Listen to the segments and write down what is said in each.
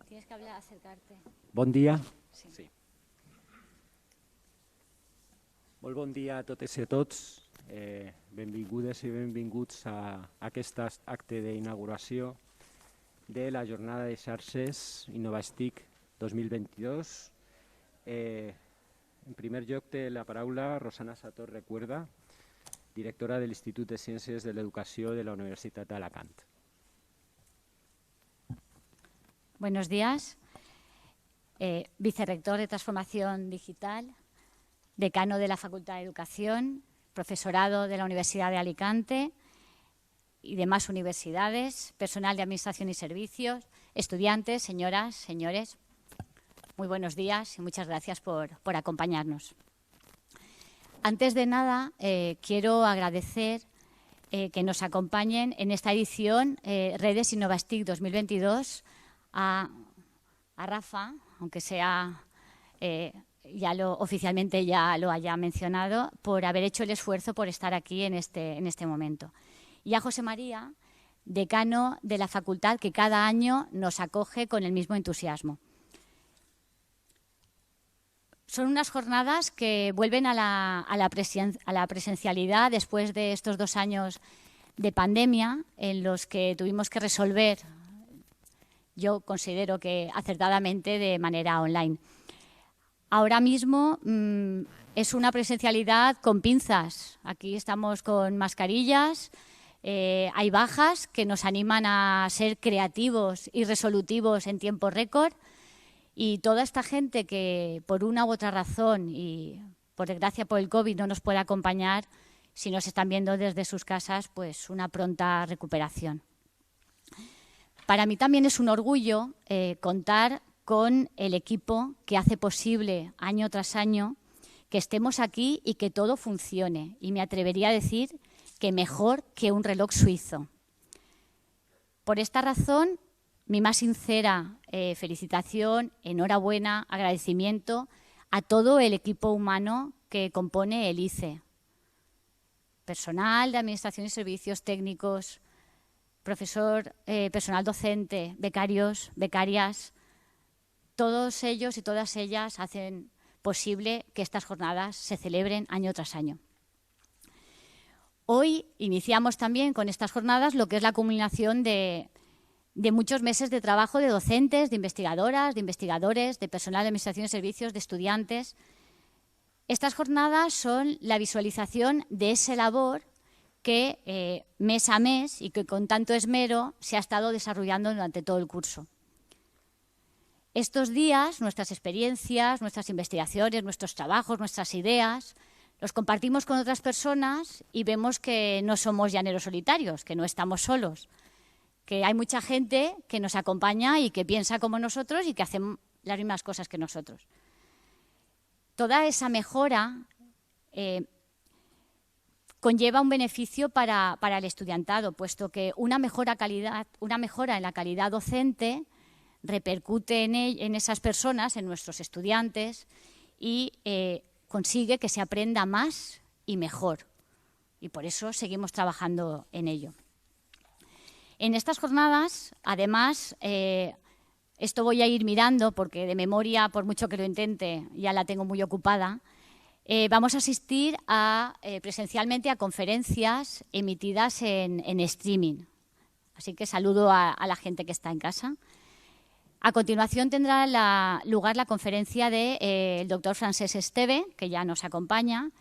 Tienes que hablar, acercarte. Bon dia. Sí. Molt bon dia a totes i a tots. Benvingudes i benvinguts a aquest acte d'inauguració de la Jornada de Xarxes InnovaSTIC 2022. En primer lloc té la paraula Rosana Sator Recuerda, directora de l'Institut de Ciències de l'Educació de la Universitat d'Alacant. Buenos días. Vicerrector de Transformación Digital, decano de la Facultad de Educación, profesorado de la Universidad de Alicante y demás universidades, personal de Administración y Servicios, estudiantes, señoras, señores. Muy buenos días y muchas gracias por acompañarnos. Antes de nada, quiero agradecer que nos acompañen en esta edición Redes InnovaSTIC 2022 a Rafa, aunque sea oficialmente ya lo haya mencionado, por haber hecho el esfuerzo por estar aquí en este momento. Y a José María, decano de la facultad, que cada año nos acoge con el mismo entusiasmo. Son unas jornadas que vuelven a la presencialidad después de estos 2 años de pandemia en los que tuvimos que resolver, yo considero que acertadamente, de manera online. Ahora mismo es una presencialidad con pinzas. Aquí estamos con mascarillas, hay bajas que nos animan a ser creativos y resolutivos en tiempo récord, y toda esta gente que por una u otra razón y por desgracia por el COVID no nos puede acompañar, si nos están viendo desde sus casas, pues una pronta recuperación. Para mí también es un orgullo contar con el equipo que hace posible año tras año que estemos aquí y que todo funcione. Y me atrevería a decir que mejor que un reloj suizo. Por esta razón, mi más sincera felicitación, enhorabuena, agradecimiento a todo el equipo humano que compone el ICE. Personal de Administración y Servicios Técnicos, profesor, personal docente, becarios, becarias. Todos ellos y todas ellas hacen posible que estas jornadas se celebren año tras año. Hoy iniciamos también con estas jornadas lo que es la culminación de muchos meses de trabajo de docentes, de investigadoras, de investigadores, de personal de Administración y Servicios, de estudiantes. Estas jornadas son la visualización de esa labor que mes a mes y que con tanto esmero se ha estado desarrollando durante todo el curso. Estos días, nuestras experiencias, nuestras investigaciones, nuestros trabajos, nuestras ideas, los compartimos con otras personas y vemos que no somos llaneros solitarios, que no estamos solos, que hay mucha gente que nos acompaña y que piensa como nosotros y que hace las mismas cosas que nosotros. Toda esa mejora conlleva un beneficio para el estudiantado, puesto que una mejora en la calidad docente repercute en esas personas, en nuestros estudiantes, y consigue que se aprenda más y mejor. Y por eso seguimos trabajando en ello. En estas jornadas, además, esto voy a ir mirando porque de memoria, por mucho que lo intente, ya la tengo muy ocupada. Vamos a asistir presencialmente a conferencias emitidas en streaming. Así que saludo a la gente que está en casa. A continuación tendrá lugar la conferencia del doctor Francesc Esteve, que ya nos acompaña,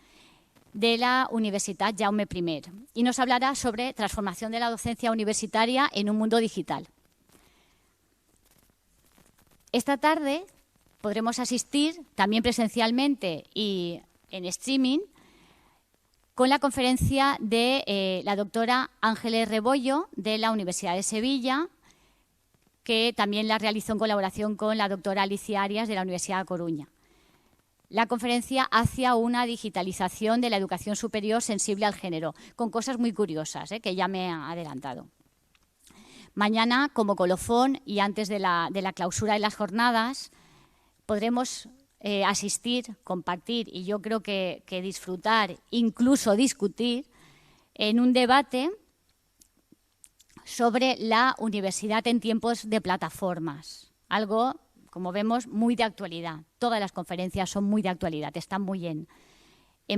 de la Universitat Jaume I, y nos hablará sobre transformación de la docencia universitaria en un mundo digital. Esta tarde podremos asistir también presencialmente y en streaming con la conferencia de la doctora Ángeles Rebollo de la Universidad de Sevilla, que también la realizó en colaboración con la doctora Alicia Arias de la Universidad de Coruña. La conferencia hacia una digitalización de la educación superior sensible al género, con cosas muy curiosas, que ya me he adelantado. Mañana, como colofón y antes de la clausura de las jornadas, podremos asistir, compartir y yo creo que disfrutar, incluso discutir, en un debate sobre la universidad en tiempos de plataformas. Algo, como vemos, muy de actualidad. Todas las conferencias son muy de actualidad, están muy en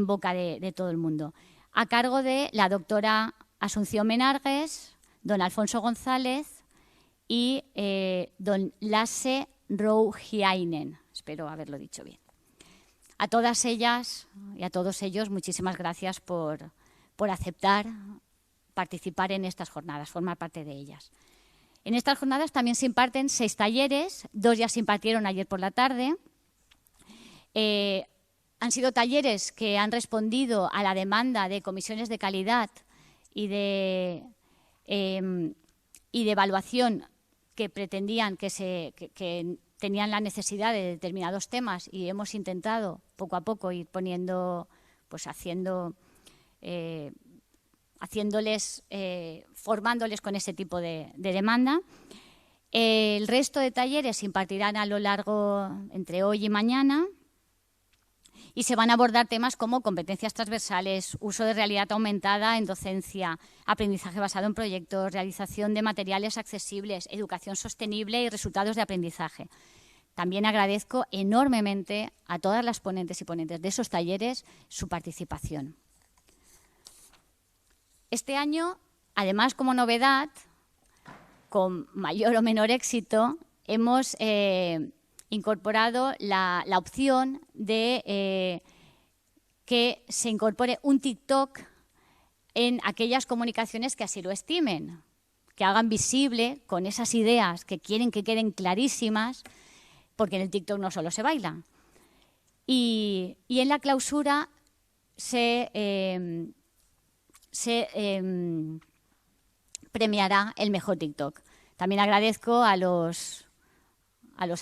boca de todo el mundo. A cargo de la doctora Asunción Menargues, don Alfonso González y don Lasse Rouhiainen. Espero haberlo dicho bien. A todas ellas y a todos ellos, muchísimas gracias por aceptar participar en estas jornadas, formar parte de ellas. En estas jornadas también se imparten 6 talleres, 2 ya se impartieron ayer por la tarde. Han sido talleres que han respondido a la demanda de comisiones de calidad y de evaluación que pretendían que tenían la necesidad de determinados temas y hemos intentado poco a poco ir poniendo, pues formándoles con ese tipo de demanda. El resto de talleres se impartirán a lo largo entre hoy y mañana y se van a abordar temas como competencias transversales, uso de realidad aumentada en docencia, aprendizaje basado en proyectos, realización de materiales accesibles, educación sostenible y resultados de aprendizaje. También agradezco enormemente a todas las ponentes y ponentes de esos talleres su participación. Este año, además, como novedad, con mayor o menor éxito, hemos incorporado la opción de que se incorpore un TikTok en aquellas comunicaciones que así lo estimen, que hagan visible con esas ideas que quieren que queden clarísimas, porque en el TikTok no solo se baila. Y en la clausura se premiará el mejor TikTok. También agradezco a los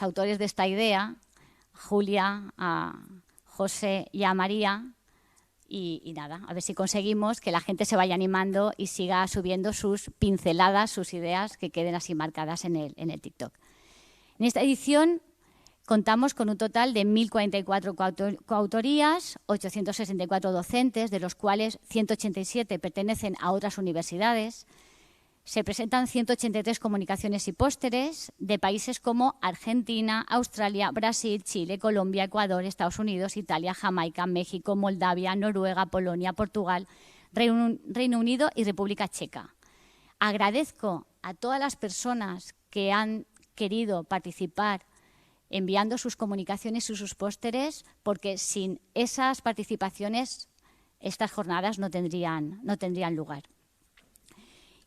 autores de esta idea, a Julia, a José y a María, y nada, a ver si conseguimos que la gente se vaya animando y siga subiendo sus pinceladas, sus ideas que queden así marcadas en el TikTok. En esta edición contamos con un total de 1.044 coautorías, 864 docentes, de los cuales 187 pertenecen a otras universidades. Se presentan 183 comunicaciones y pósteres de países como Argentina, Australia, Brasil, Chile, Colombia, Ecuador, Estados Unidos, Italia, Jamaica, México, Moldavia, Noruega, Polonia, Portugal, Reino Unido y República Checa. Agradezco a todas las personas que han querido participar enviando sus comunicaciones y sus pósteres, porque sin esas participaciones estas jornadas no tendrían lugar.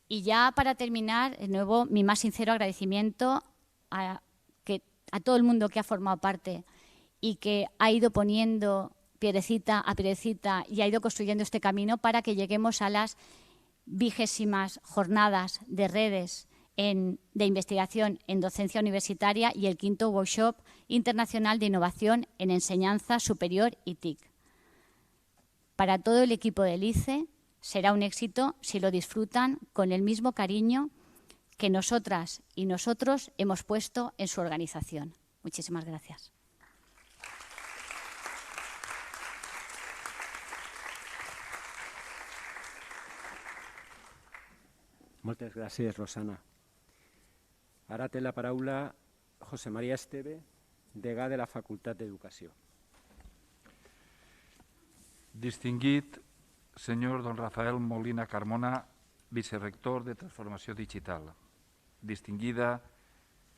Y ya para terminar, de nuevo, mi más sincero agradecimiento a todo el mundo que ha formado parte y que ha ido poniendo piedrecita a piedrecita y ha ido construyendo este camino para que lleguemos a las 20º jornadas de redes de investigación en docencia universitaria y el 5º workshop internacional de innovación en enseñanza superior y TIC. Para todo el equipo del ICE será un éxito si lo disfrutan con el mismo cariño que nosotras y nosotros hemos puesto en su organización. Muchísimas gracias. Moltes gràcies, Rosana. Ara té la paraula José María Esteve, degà de la Facultat d'Educació. Distingit senyor don Rafael Molina Carmona, vicerrector de Transformació Digital. Distinguida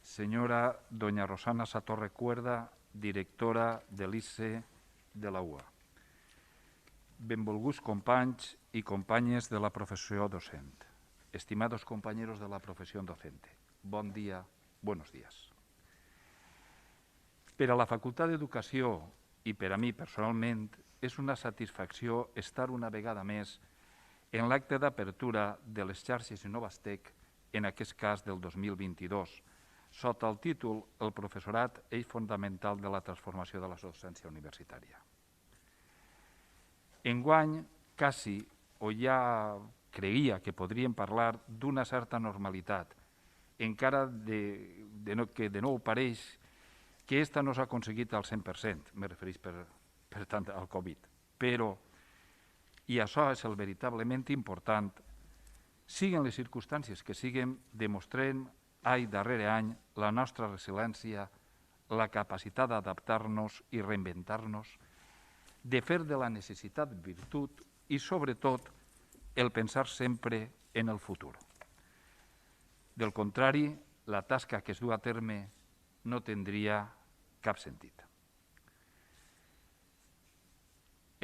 senyora doña Rosana Satorre Cuerda, directora de l'ICE de la UA. Benvolguts companys i companyes de la professió docent. Estimados compañeros de la profesión docente, bon dia, buenos días. Per a la Facultat d'Educació i per a mi personalment és una satisfacció estar una vegada més en l'acte d'apertura de les xarxes Innovastec, en aquest cas del 2022, sota el títol El professorat, eix fonamental de la transformació de la docència universitària. Enguany, quasi, o ja creia que podríem parlar d'una certa normalitat, encara que de nou pareix que esta no s'ha aconseguit al 100%, me refereix per tant al Covid, però, i això és el veritablement important, siguen les circumstàncies que siguen, demostrem any darrere any la nostra resiliència, la capacitat d'adaptar-nos i reinventar-nos, de fer de la necessitat virtut i, sobretot, el pensar sempre en el futur. Del contrari, la tasca que es du a terme no tindria cap sentit.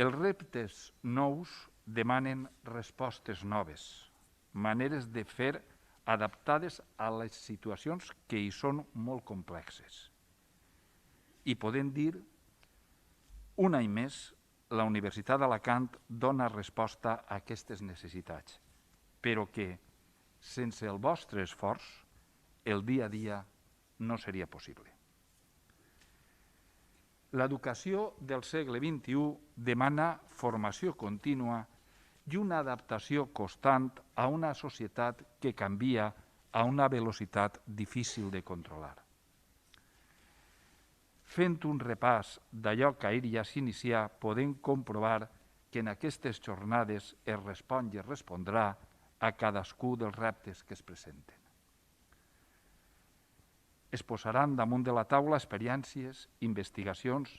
Els reptes nous demanen respostes noves, maneres de fer adaptades a les situacions que hi són molt complexes. I podem dir, un any més, la Universitat d'Alacant dona resposta a aquestes necessitats, però que, sense el vostre esforç, el dia a dia no seria possible. L'educació del segle XXI demana formació contínua i una adaptació constant a una societat que canvia a una velocitat difícil de controlar. Fent un repàs d'allò que ahir ja s'inicià, podem comprovar que en aquestes jornades es respon i es respondrà a cadascú dels reptes que es presenten. Es posaran damunt de la taula experiències, investigacions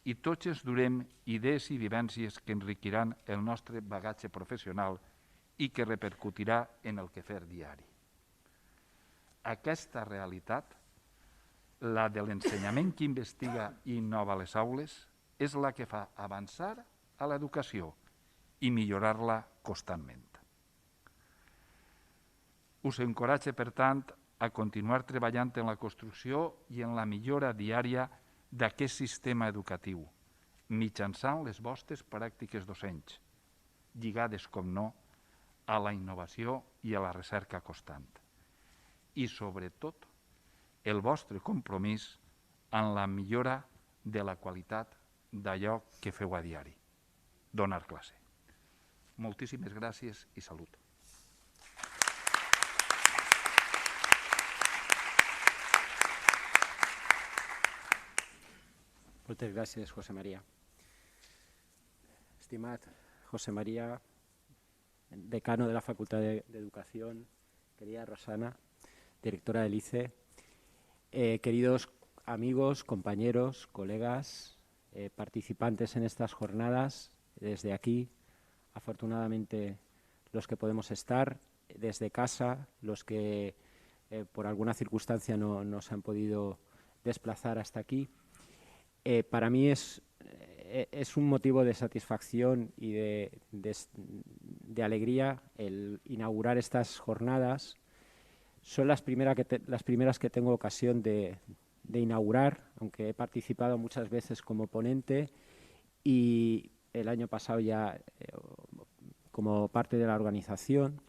i tots ens durem idees i vivències que enriquiran el nostre bagatge professional i que repercutirà en el quefer diari. Aquesta realitat, la de l'ensenyament que investiga i innova les aules, és la que fa avançar a l'educació i millorar-la constantment. Us encoratge, per tant, a continuar treballant en la construcció i en la millora diària d'aquest sistema educatiu, mitjançant les vostres pràctiques docents, lligades, com no, a la innovació i a la recerca constant. I, sobretot, el vostre compromís en la millora de la qualitat d'allò que feu a diari, donar classe. Moltíssimes gràcies i salut. Moltes gràcies, José María. Estimat José María, decano de la Facultad de Educación, querida Rosana, directora del ICE, queridos amigos, compañeros, colegas, participantes en estas jornadas, desde aquí, afortunadamente los que podemos estar, desde casa, los que por alguna circunstancia no se han podido desplazar hasta aquí. Para mí es un motivo de satisfacción y de alegría el inaugurar estas jornadas. Son las primeras que tengo ocasión de inaugurar, aunque he participado muchas veces como ponente y el año pasado ya como parte de la organización,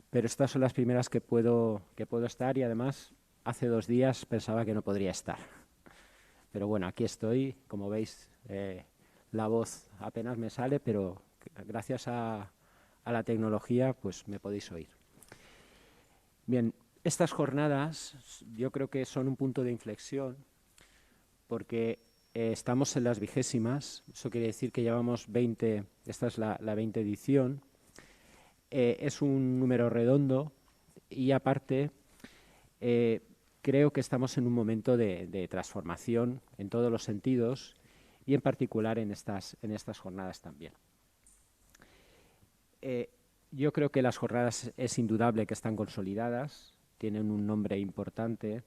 pero estas son las primeras que puedo estar y además hace 2 días pensaba que no podría estar. Pero bueno, aquí estoy, como veis, la voz apenas me sale, pero gracias a la tecnología pues me podéis oír. Bien, estas jornadas yo creo que son un punto de inflexión porque estamos en las 20º, eso quiere decir que llevamos 20, esta es la 20 edición, es un número redondo y aparte creo que estamos en un momento de transformación en todos los sentidos y en particular en estas jornadas también. Yo creo que las jornadas es indudable que están consolidadas, tienen un nombre importante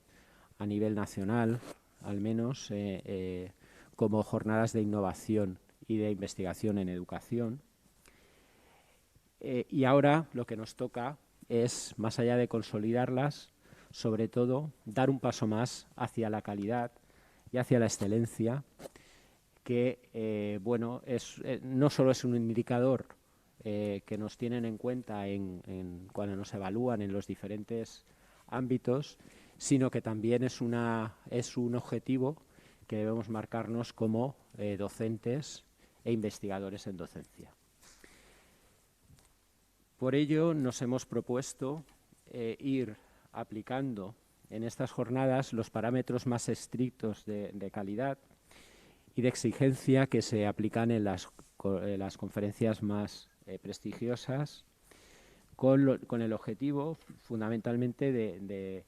a nivel nacional, al menos como jornadas de innovación y de investigación en educación. Y ahora lo que nos toca es, más allá de consolidarlas, sobre todo, dar un paso más hacia la calidad y hacia la excelencia, que bueno, no solo es un indicador que nos tienen en cuenta cuando nos evalúan en los diferentes ámbitos, sino que también es un objetivo que debemos marcarnos como docentes e investigadores en docencia. Por ello nos hemos propuesto ir aplicando en estas jornadas los parámetros más estrictos de calidad y de exigencia que se aplican en las conferencias más prestigiosas, con el objetivo fundamentalmente de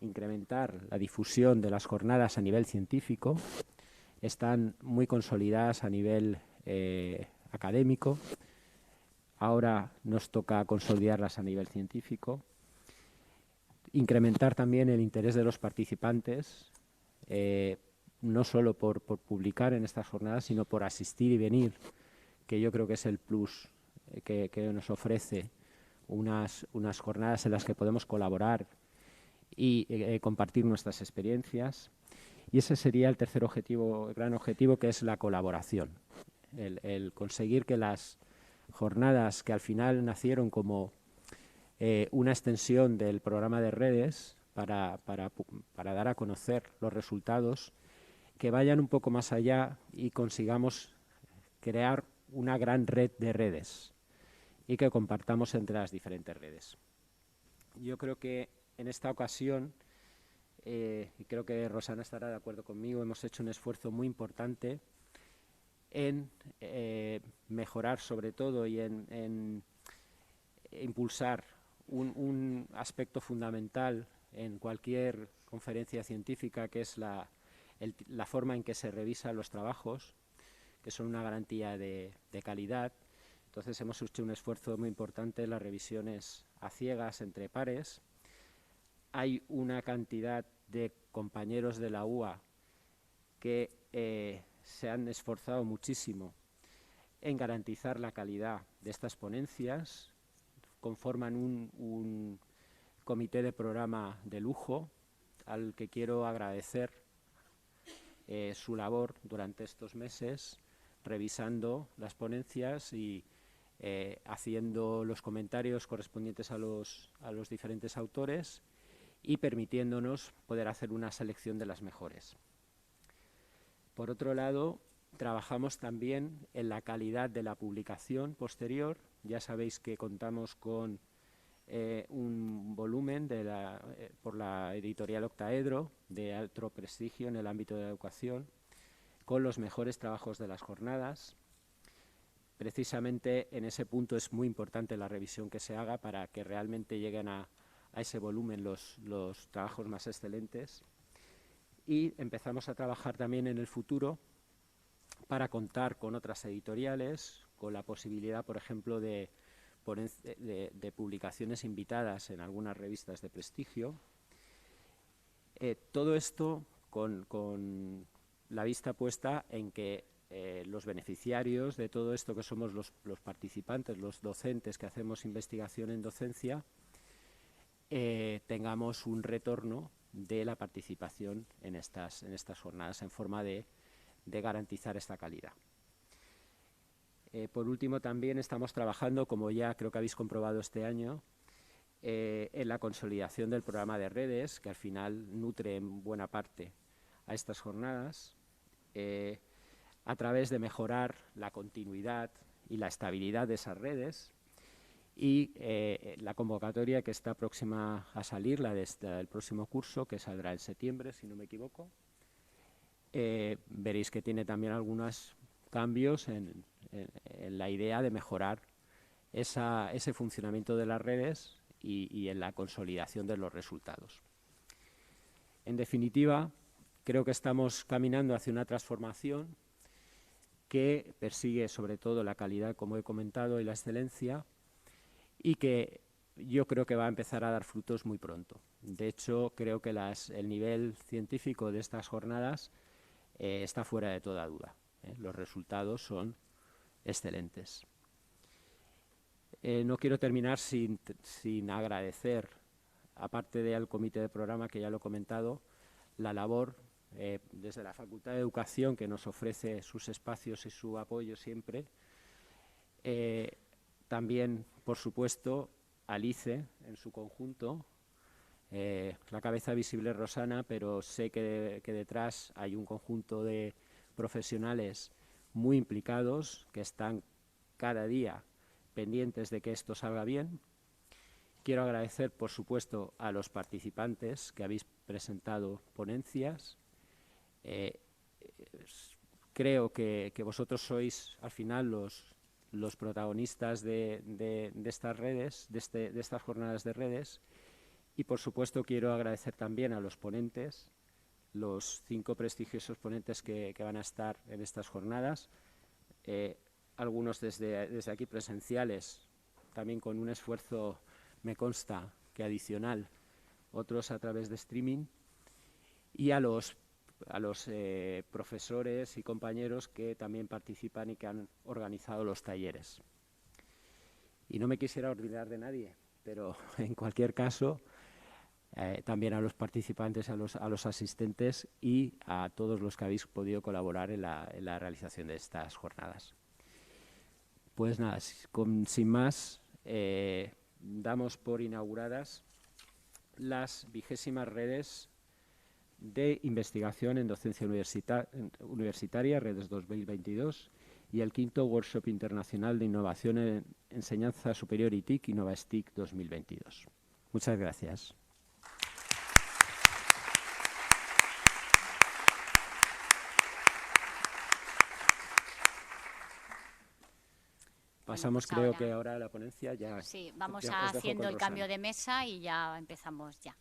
incrementar la difusión de las jornadas a nivel científico. Están muy consolidadas a nivel académico. Ahora nos toca consolidarlas a nivel científico. Incrementar también el interés de los participantes, no solo por publicar en estas jornadas, sino por asistir y venir, que yo creo que es el plus que nos ofrece unas jornadas en las que podemos colaborar y compartir nuestras experiencias. Y ese sería el tercer objetivo, el gran objetivo, que es la colaboración. El conseguir que las jornadas, que al final nacieron como una extensión del programa de redes para dar a conocer los resultados, que vayan un poco más allá y consigamos crear una gran red de redes y que compartamos entre las diferentes redes. Yo creo que en esta ocasión, y creo que Rosana estará de acuerdo conmigo, hemos hecho un esfuerzo muy importante en mejorar sobre todo y en impulsar un aspecto fundamental en cualquier conferencia científica, que es la forma en que se revisan los trabajos, que son una garantía de calidad. Entonces hemos hecho un esfuerzo muy importante en las revisiones a ciegas entre pares. Hay una cantidad de compañeros de la UA que se han esforzado muchísimo en garantizar la calidad de estas ponencias. Conforman un comité de programa de lujo al que quiero agradecer su labor durante estos meses, revisando las ponencias y haciendo los comentarios correspondientes a los diferentes autores y permitiéndonos poder hacer una selección de las mejores. Por otro lado, trabajamos también en la calidad de la publicación posterior. Ya sabéis que contamos con un volumen por la editorial Octaedro de alto prestigio en el ámbito de la educación, con los mejores trabajos de las jornadas. Precisamente en ese punto es muy importante la revisión que se haga para que realmente lleguen a ese volumen los trabajos más excelentes. Y empezamos a trabajar también en el futuro para contar con otras editoriales, con la posibilidad, por ejemplo, de publicaciones invitadas en algunas revistas de prestigio. Todo esto con la vista puesta en que los beneficiarios de todo esto, que somos los participantes, los docentes que hacemos investigación en docencia, tengamos un retorno de la participación en estas jornadas en forma de garantizar esta calidad. Por último, también estamos trabajando, como ya creo que habéis comprobado este año, en la consolidación del programa de redes, que al final nutre en buena parte a estas jornadas, a través de mejorar la continuidad y la estabilidad de esas redes. Y la convocatoria que está próxima a salir, la del próximo curso, que saldrá en septiembre, si no me equivoco, veréis que tiene también algunos cambios en la idea de mejorar ese funcionamiento de las redes y en la consolidación de los resultados. En definitiva, creo que estamos caminando hacia una transformación que persigue sobre todo la calidad, como he comentado, y la excelencia, y que yo creo que va a empezar a dar frutos muy pronto. De hecho, creo que el nivel científico de estas jornadas está fuera de toda duda. Los resultados son excelentes. No quiero terminar sin agradecer, aparte del comité de programa, que ya lo he comentado, la labor desde la Facultad de Educación, que nos ofrece sus espacios y su apoyo siempre. También, por supuesto, Alice en su conjunto. La cabeza visible es Rosana, pero sé que detrás hay un conjunto de profesionales muy implicados que están cada día pendientes de que esto salga bien. quiero agradecer, por supuesto, a los participantes que habéis presentado ponencias. Creo que vosotros sois, al final, los protagonistas de estas redes, de estas jornadas de redes. Y, por supuesto, quiero agradecer también a los ponentes, los 5 prestigiosos ponentes que van a estar en estas jornadas, algunos desde aquí presenciales, también con un esfuerzo, me consta, que adicional, otros a través de streaming, y a los profesores y compañeros que también participan y que han organizado los talleres. Y no me quisiera olvidar de nadie, pero en cualquier caso, también a los participantes, a los asistentes y a todos los que habéis podido colaborar en la realización de estas jornadas. Pues nada, sin más, damos por inauguradas las 20ª redes de investigación en docencia universitaria, redes 2022, y el 5º Workshop Internacional de Innovación en Enseñanza Superior y TIC, InnovaSTIC 2022. Muchas gracias. Pasamos, Bueno, pues creo que ahora a la ponencia ya. Sí, vamos ya os dejo haciendo con el cambio Rosana. de mesa y ya empezamos ya.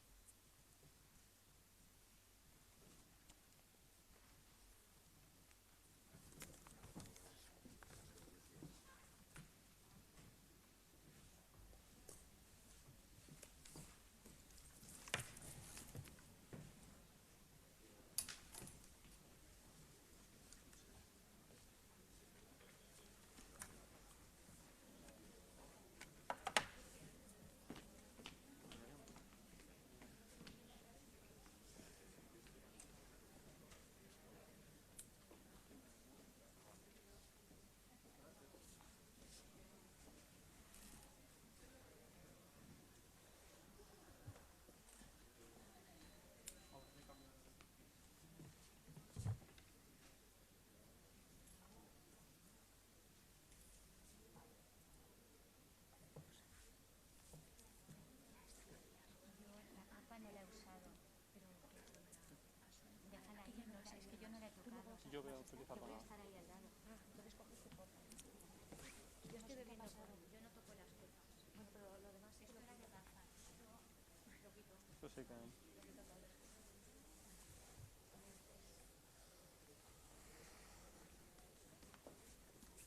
Yo voy a utilizarla. Yo sé que...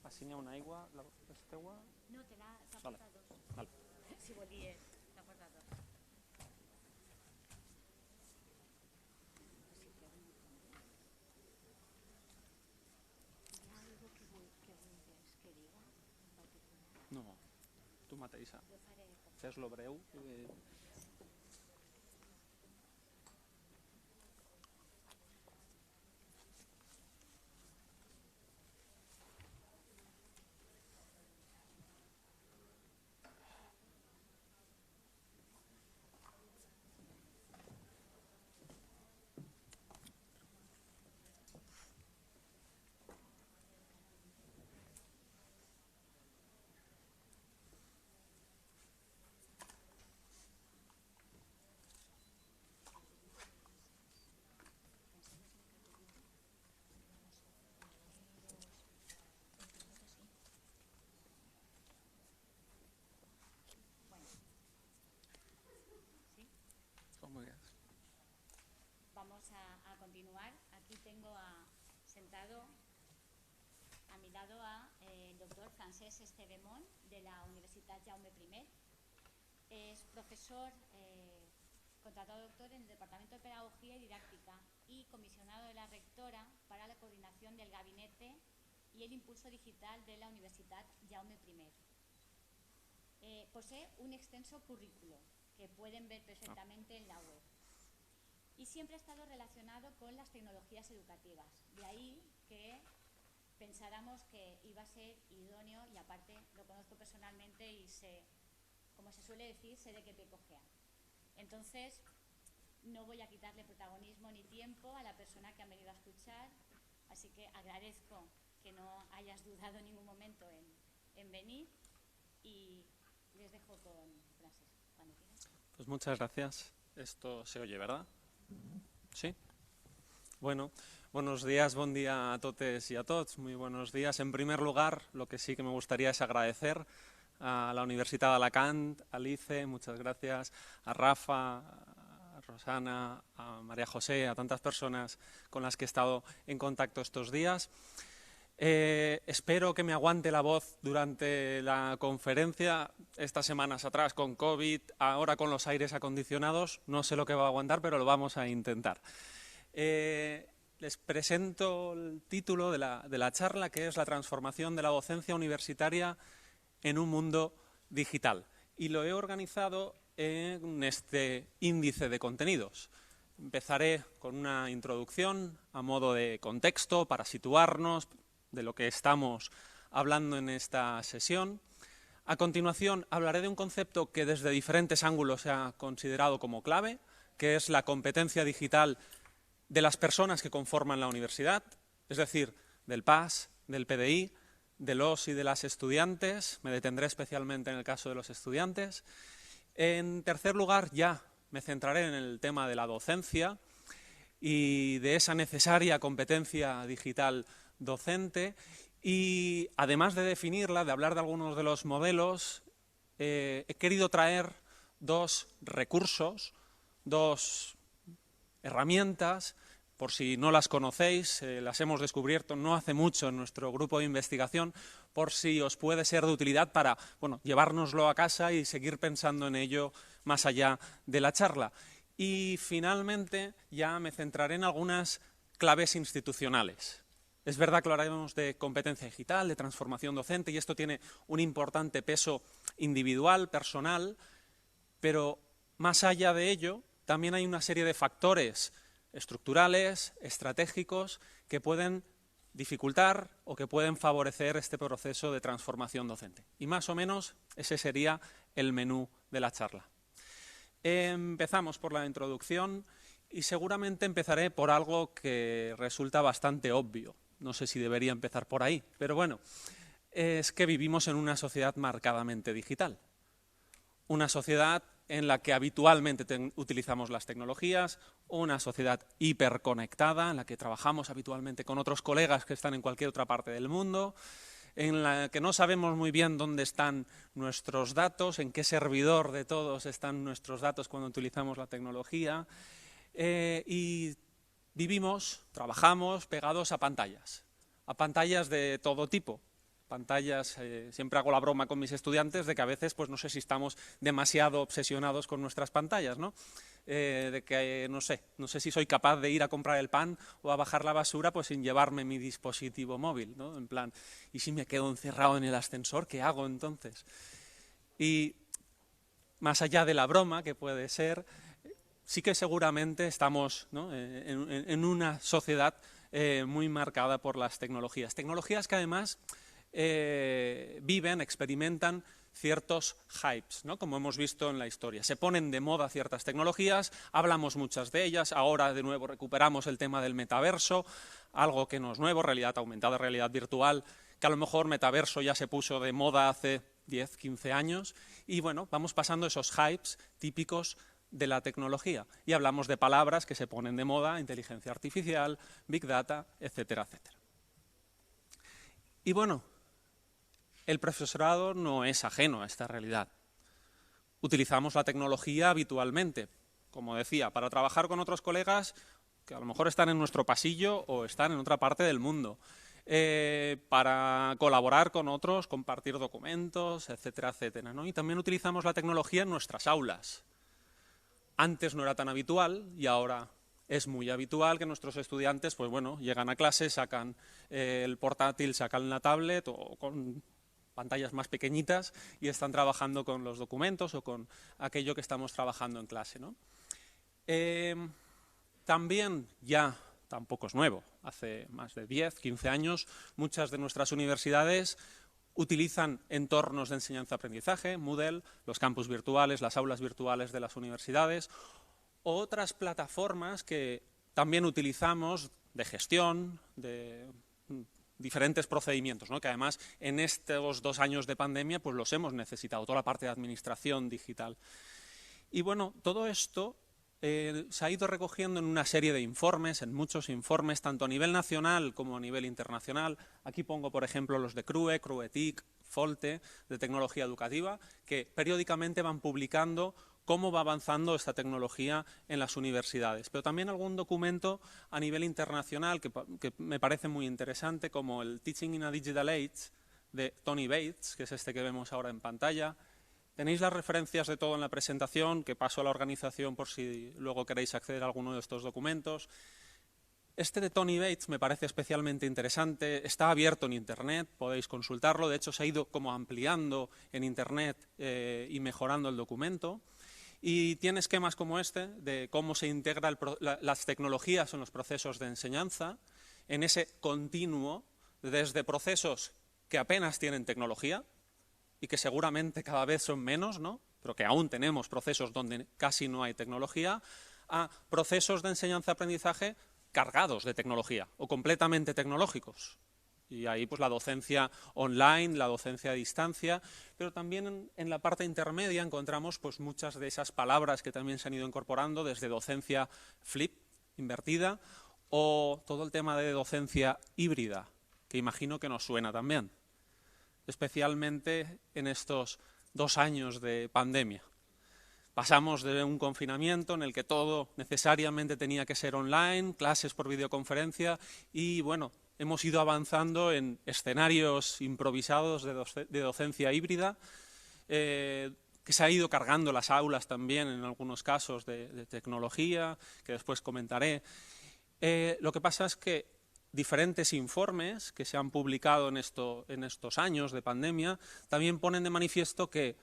Assigna una aigua, la teua... No, te la Vale. dos. Vale. Si volies, t'ha portat dos. No, tu mateixa. Fes-lo breu. Muy bien. Vamos a continuar. Aquí tengo sentado a mi lado el doctor Francesc Estevemont de la Universitat Jaume I. Es profesor, contratado doctor en el Departamento de Pedagogía y Didáctica y comisionado de la rectora para la coordinación del gabinete y el impulso digital de la Universitat Jaume I. Posee un extenso currículo que pueden ver perfectamente en la web. Y siempre ha estado relacionado con las tecnologías educativas. De ahí que pensáramos que iba a ser idóneo, y aparte lo conozco personalmente y sé, como se suele decir, sé de qué pie cojea. Entonces, no voy a quitarle protagonismo ni tiempo a la persona que ha venido a escuchar, así que agradezco que no hayas dudado en ningún momento en venir y les dejo con Francesc, cuando Pues muchas gracias. Esto se oye, ¿verdad? Sí. Bueno, buenos días, buen día a totes y a tots. Muy buenos días. En primer lugar, lo que sí que me gustaría es agradecer a la Universitat d'Alacant, a Lice, muchas gracias, a Rafa, a Rosana, a María José, a tantas personas con las que he estado en contacto estos días. Espero que me aguante la voz durante la conferencia, estas semanas atrás con COVID, ahora con los aires acondicionados, no sé lo que va a aguantar, pero lo vamos a intentar. Les presento el título de la charla, que es la transformación de la docencia universitaria en un mundo digital. Y lo he organizado en este índice de contenidos. Empezaré con una introducción a modo de contexto para situarnos de lo que estamos hablando en esta sesión. A continuación hablaré de un concepto que desde diferentes ángulos se ha considerado como clave, que es la competencia digital de las personas que conforman la universidad, es decir, del PAS, del PDI, de los y de las estudiantes. Me detendré especialmente en el caso de los estudiantes. En tercer lugar, ya me centraré en el tema de la docencia y de esa necesaria competencia digital docente, y además de definirla, de hablar de algunos de los modelos, he querido traer dos recursos, dos herramientas, por si no las conocéis, las hemos descubierto no hace mucho en nuestro grupo de investigación, por si os puede ser de utilidad para, bueno, llevárnoslo a casa y seguir pensando en ello más allá de la charla. Y finalmente ya me centraré en algunas claves institucionales. Es verdad que hablaremos de competencia digital, de transformación docente, y esto tiene un importante peso individual, personal, pero más allá de ello, también hay una serie de factores estructurales, estratégicos, que pueden dificultar o que pueden favorecer este proceso de transformación docente. Y más o menos ese sería el menú de la charla. Empezamos por la introducción y seguramente empezaré por algo que resulta bastante obvio. No sé si debería empezar por ahí, pero bueno, es que vivimos en una sociedad marcadamente digital. Una sociedad en la que habitualmente utilizamos las tecnologías, una sociedad hiperconectada, en la que trabajamos habitualmente con otros colegas que están en cualquier otra parte del mundo, en la que no sabemos muy bien dónde están nuestros datos, en qué servidor de todos están nuestros datos cuando utilizamos la tecnología, y vivimos, trabajamos pegados a pantallas de todo tipo. Pantallas, siempre hago la broma con mis estudiantes de que a veces, pues no sé si estamos demasiado obsesionados con nuestras pantallas, ¿no? De que no sé si soy capaz de ir a comprar el pan o a bajar la basura pues sin llevarme mi dispositivo móvil, ¿no? En plan, ¿y si me quedo encerrado en el ascensor? ¿Qué hago entonces? Y más allá de la broma que puede ser, sí que seguramente estamos, ¿no?, en una sociedad muy marcada por las tecnologías. Tecnologías que además viven, experimentan ciertos hypes, ¿no?, como hemos visto en la historia. Se ponen de moda ciertas tecnologías, hablamos muchas de ellas, ahora de nuevo recuperamos el tema del metaverso, algo que no es nuevo, realidad aumentada, realidad virtual, que a lo mejor metaverso ya se puso de moda hace 10, 15 años, y bueno, vamos pasando esos hypes típicos de la tecnología y hablamos de palabras que se ponen de moda, inteligencia artificial, big data, etcétera, etcétera. Y bueno, el profesorado no es ajeno a esta realidad. Utilizamos la tecnología habitualmente, como decía, para trabajar con otros colegas que a lo mejor están en nuestro pasillo o están en otra parte del mundo, para colaborar con otros, compartir documentos, etcétera, etcétera, ¿no? Y también utilizamos la tecnología en nuestras aulas. Antes no era tan habitual y ahora es muy habitual que nuestros estudiantes, pues bueno, llegan a clase, sacan el portátil, sacan la tablet o con pantallas más pequeñitas y están trabajando con los documentos o con aquello que estamos trabajando en clase, ¿no? También ya tampoco es nuevo, hace más de 10, 15 años, muchas de nuestras universidades utilizan entornos de enseñanza-aprendizaje, Moodle, los campus virtuales, las aulas virtuales de las universidades, otras plataformas que también utilizamos de gestión, de diferentes procedimientos, ¿no?, que además en estos 2 años de pandemia pues los hemos necesitado, toda la parte de administración digital. Y bueno, todo esto se ha ido recogiendo en una serie de informes, en muchos informes, tanto a nivel nacional como a nivel internacional. Aquí pongo, por ejemplo, los de CRUE, CRUETIC, FOLTE, de tecnología educativa, que periódicamente van publicando cómo va avanzando esta tecnología en las universidades. Pero también algún documento a nivel internacional que me parece muy interesante, como el Teaching in a Digital Age, de Tony Bates, que es este que vemos ahora en pantalla. Tenéis las referencias de todo en la presentación, que paso a la organización por si luego queréis acceder a alguno de estos documentos. Este de Tony Bates me parece especialmente interesante, está abierto en Internet, podéis consultarlo, de hecho se ha ido como ampliando en Internet y mejorando el documento. Y tiene esquemas como este, de cómo se integran las tecnologías en los procesos de enseñanza, en ese continuo, desde procesos que apenas tienen tecnología, y que seguramente cada vez son menos, ¿no? Pero que aún tenemos procesos donde casi no hay tecnología, a procesos de enseñanza-aprendizaje cargados de tecnología o completamente tecnológicos. Y ahí pues la docencia online, la docencia a distancia, pero también en la parte intermedia encontramos pues muchas de esas palabras que también se han ido incorporando, desde docencia flip, invertida, o todo el tema de docencia híbrida, que imagino que nos suena también, especialmente en estos 2 años de pandemia. Pasamos de un confinamiento en el que todo necesariamente tenía que ser online, clases por videoconferencia y, bueno, hemos ido avanzando en escenarios improvisados de docencia híbrida, que se ha ido cargando las aulas también en algunos casos de tecnología, que después comentaré. Lo que pasa es que diferentes informes que se han publicado en estos años de pandemia también ponen de manifiesto que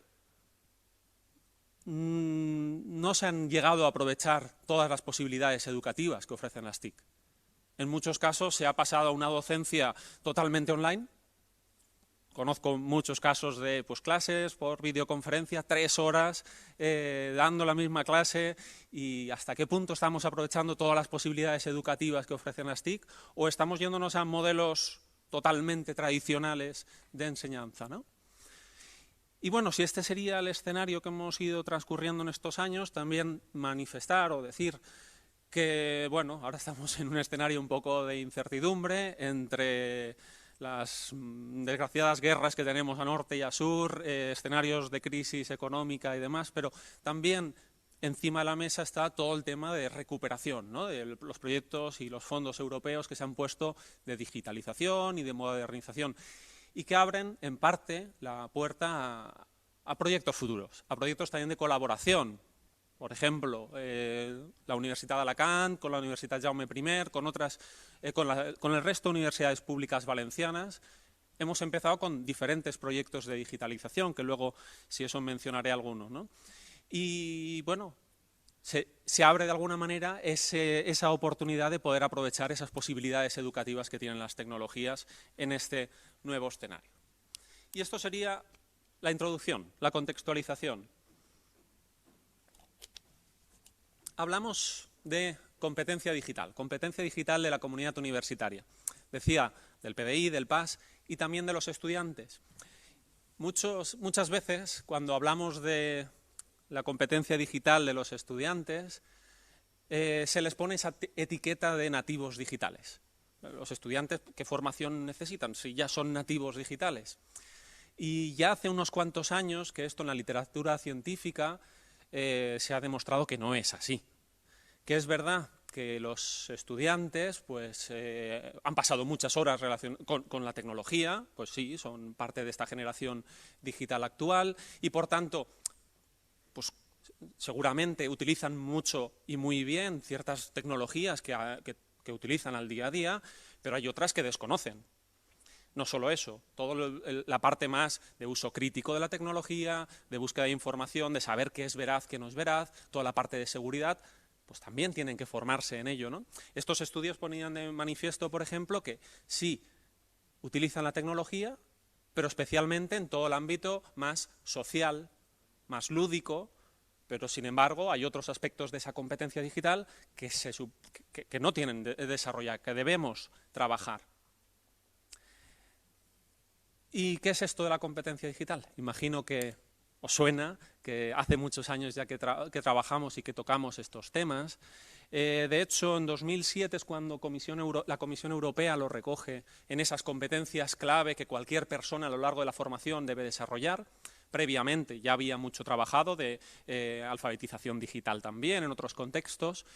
no se han llegado a aprovechar todas las posibilidades educativas que ofrecen las TIC. En muchos casos se ha pasado a una docencia totalmente online. Conozco muchos casos de clases por videoconferencia, 3 horas dando la misma clase, y hasta qué punto estamos aprovechando todas las posibilidades educativas que ofrecen las TIC o estamos yéndonos a modelos totalmente tradicionales de enseñanza, ¿no? Y bueno, si este sería el escenario que hemos ido transcurriendo en estos años, también manifestar o decir que, bueno, ahora estamos en un escenario un poco de incertidumbre entre las desgraciadas guerras que tenemos a norte y a sur, escenarios de crisis económica y demás, pero también encima de la mesa está todo el tema de recuperación, ¿no? De los proyectos y los fondos europeos que se han puesto de digitalización y de modernización y que abren en parte la puerta a proyectos futuros, a proyectos también de colaboración. Por ejemplo, la Universitat d'Alacant, con la Universitat Jaume I, con el resto de universidades públicas valencianas, hemos empezado con diferentes proyectos de digitalización, que luego, si eso, mencionaré alguno, ¿no? Y bueno, se abre de alguna manera esa oportunidad de poder aprovechar esas posibilidades educativas que tienen las tecnologías en este nuevo escenario. Y esto sería la introducción, la contextualización. Hablamos de competencia digital de la comunidad universitaria. Decía, del PDI, del PAS y también de los estudiantes. Muchas veces, cuando hablamos de la competencia digital de los estudiantes, se les pone esa etiqueta de nativos digitales. Los estudiantes, ¿qué formación necesitan si ya son nativos digitales? Y ya hace unos cuantos años que esto en la literatura científica se ha demostrado que no es así. Que es verdad que los estudiantes han pasado muchas horas con la tecnología, pues sí, son parte de esta generación digital actual y por tanto pues seguramente utilizan mucho y muy bien ciertas tecnologías que utilizan al día a día, pero hay otras que desconocen. No solo eso, toda la parte más de uso crítico de la tecnología, de búsqueda de información, de saber qué es veraz, qué no es veraz, toda la parte de seguridad, pues también tienen que formarse en ello, ¿no? Estos estudios ponían de manifiesto, por ejemplo, que sí utilizan la tecnología, pero especialmente en todo el ámbito más social, más lúdico, pero sin embargo hay otros aspectos de esa competencia digital que no tienen de desarrollar, que debemos trabajar. ¿Y qué es esto de la competencia digital? Imagino que os suena, que hace muchos años ya que trabajamos y que tocamos estos temas. De hecho, en 2007 es cuando la Comisión Europea lo recoge en esas competencias clave que cualquier persona a lo largo de la formación debe desarrollar. Previamente ya había mucho trabajado de alfabetización digital también en otros contextos.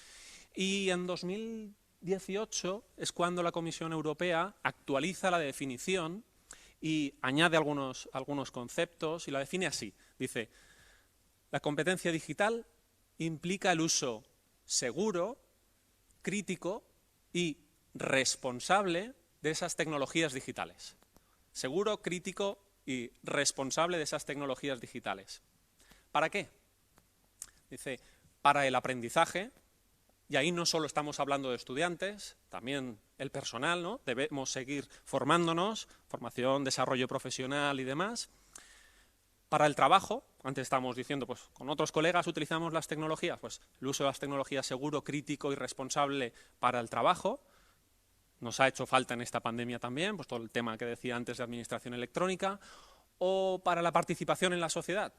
Y en 2018 es cuando la Comisión Europea actualiza la definición y añade algunos conceptos y la define así. Dice, la competencia digital implica el uso seguro, crítico y responsable de esas tecnologías digitales. Seguro, crítico y responsable de esas tecnologías digitales. ¿Para qué? Dice, para el aprendizaje, y ahí no solo estamos hablando de estudiantes, también el personal, ¿no? Debemos seguir formándonos, formación, desarrollo profesional y demás. Para el trabajo, antes estábamos diciendo, pues con otros colegas utilizamos las tecnologías, pues el uso de las tecnologías seguro, crítico y responsable para el trabajo. Nos ha hecho falta en esta pandemia también, pues todo el tema que decía antes de administración electrónica, o para la participación en la sociedad.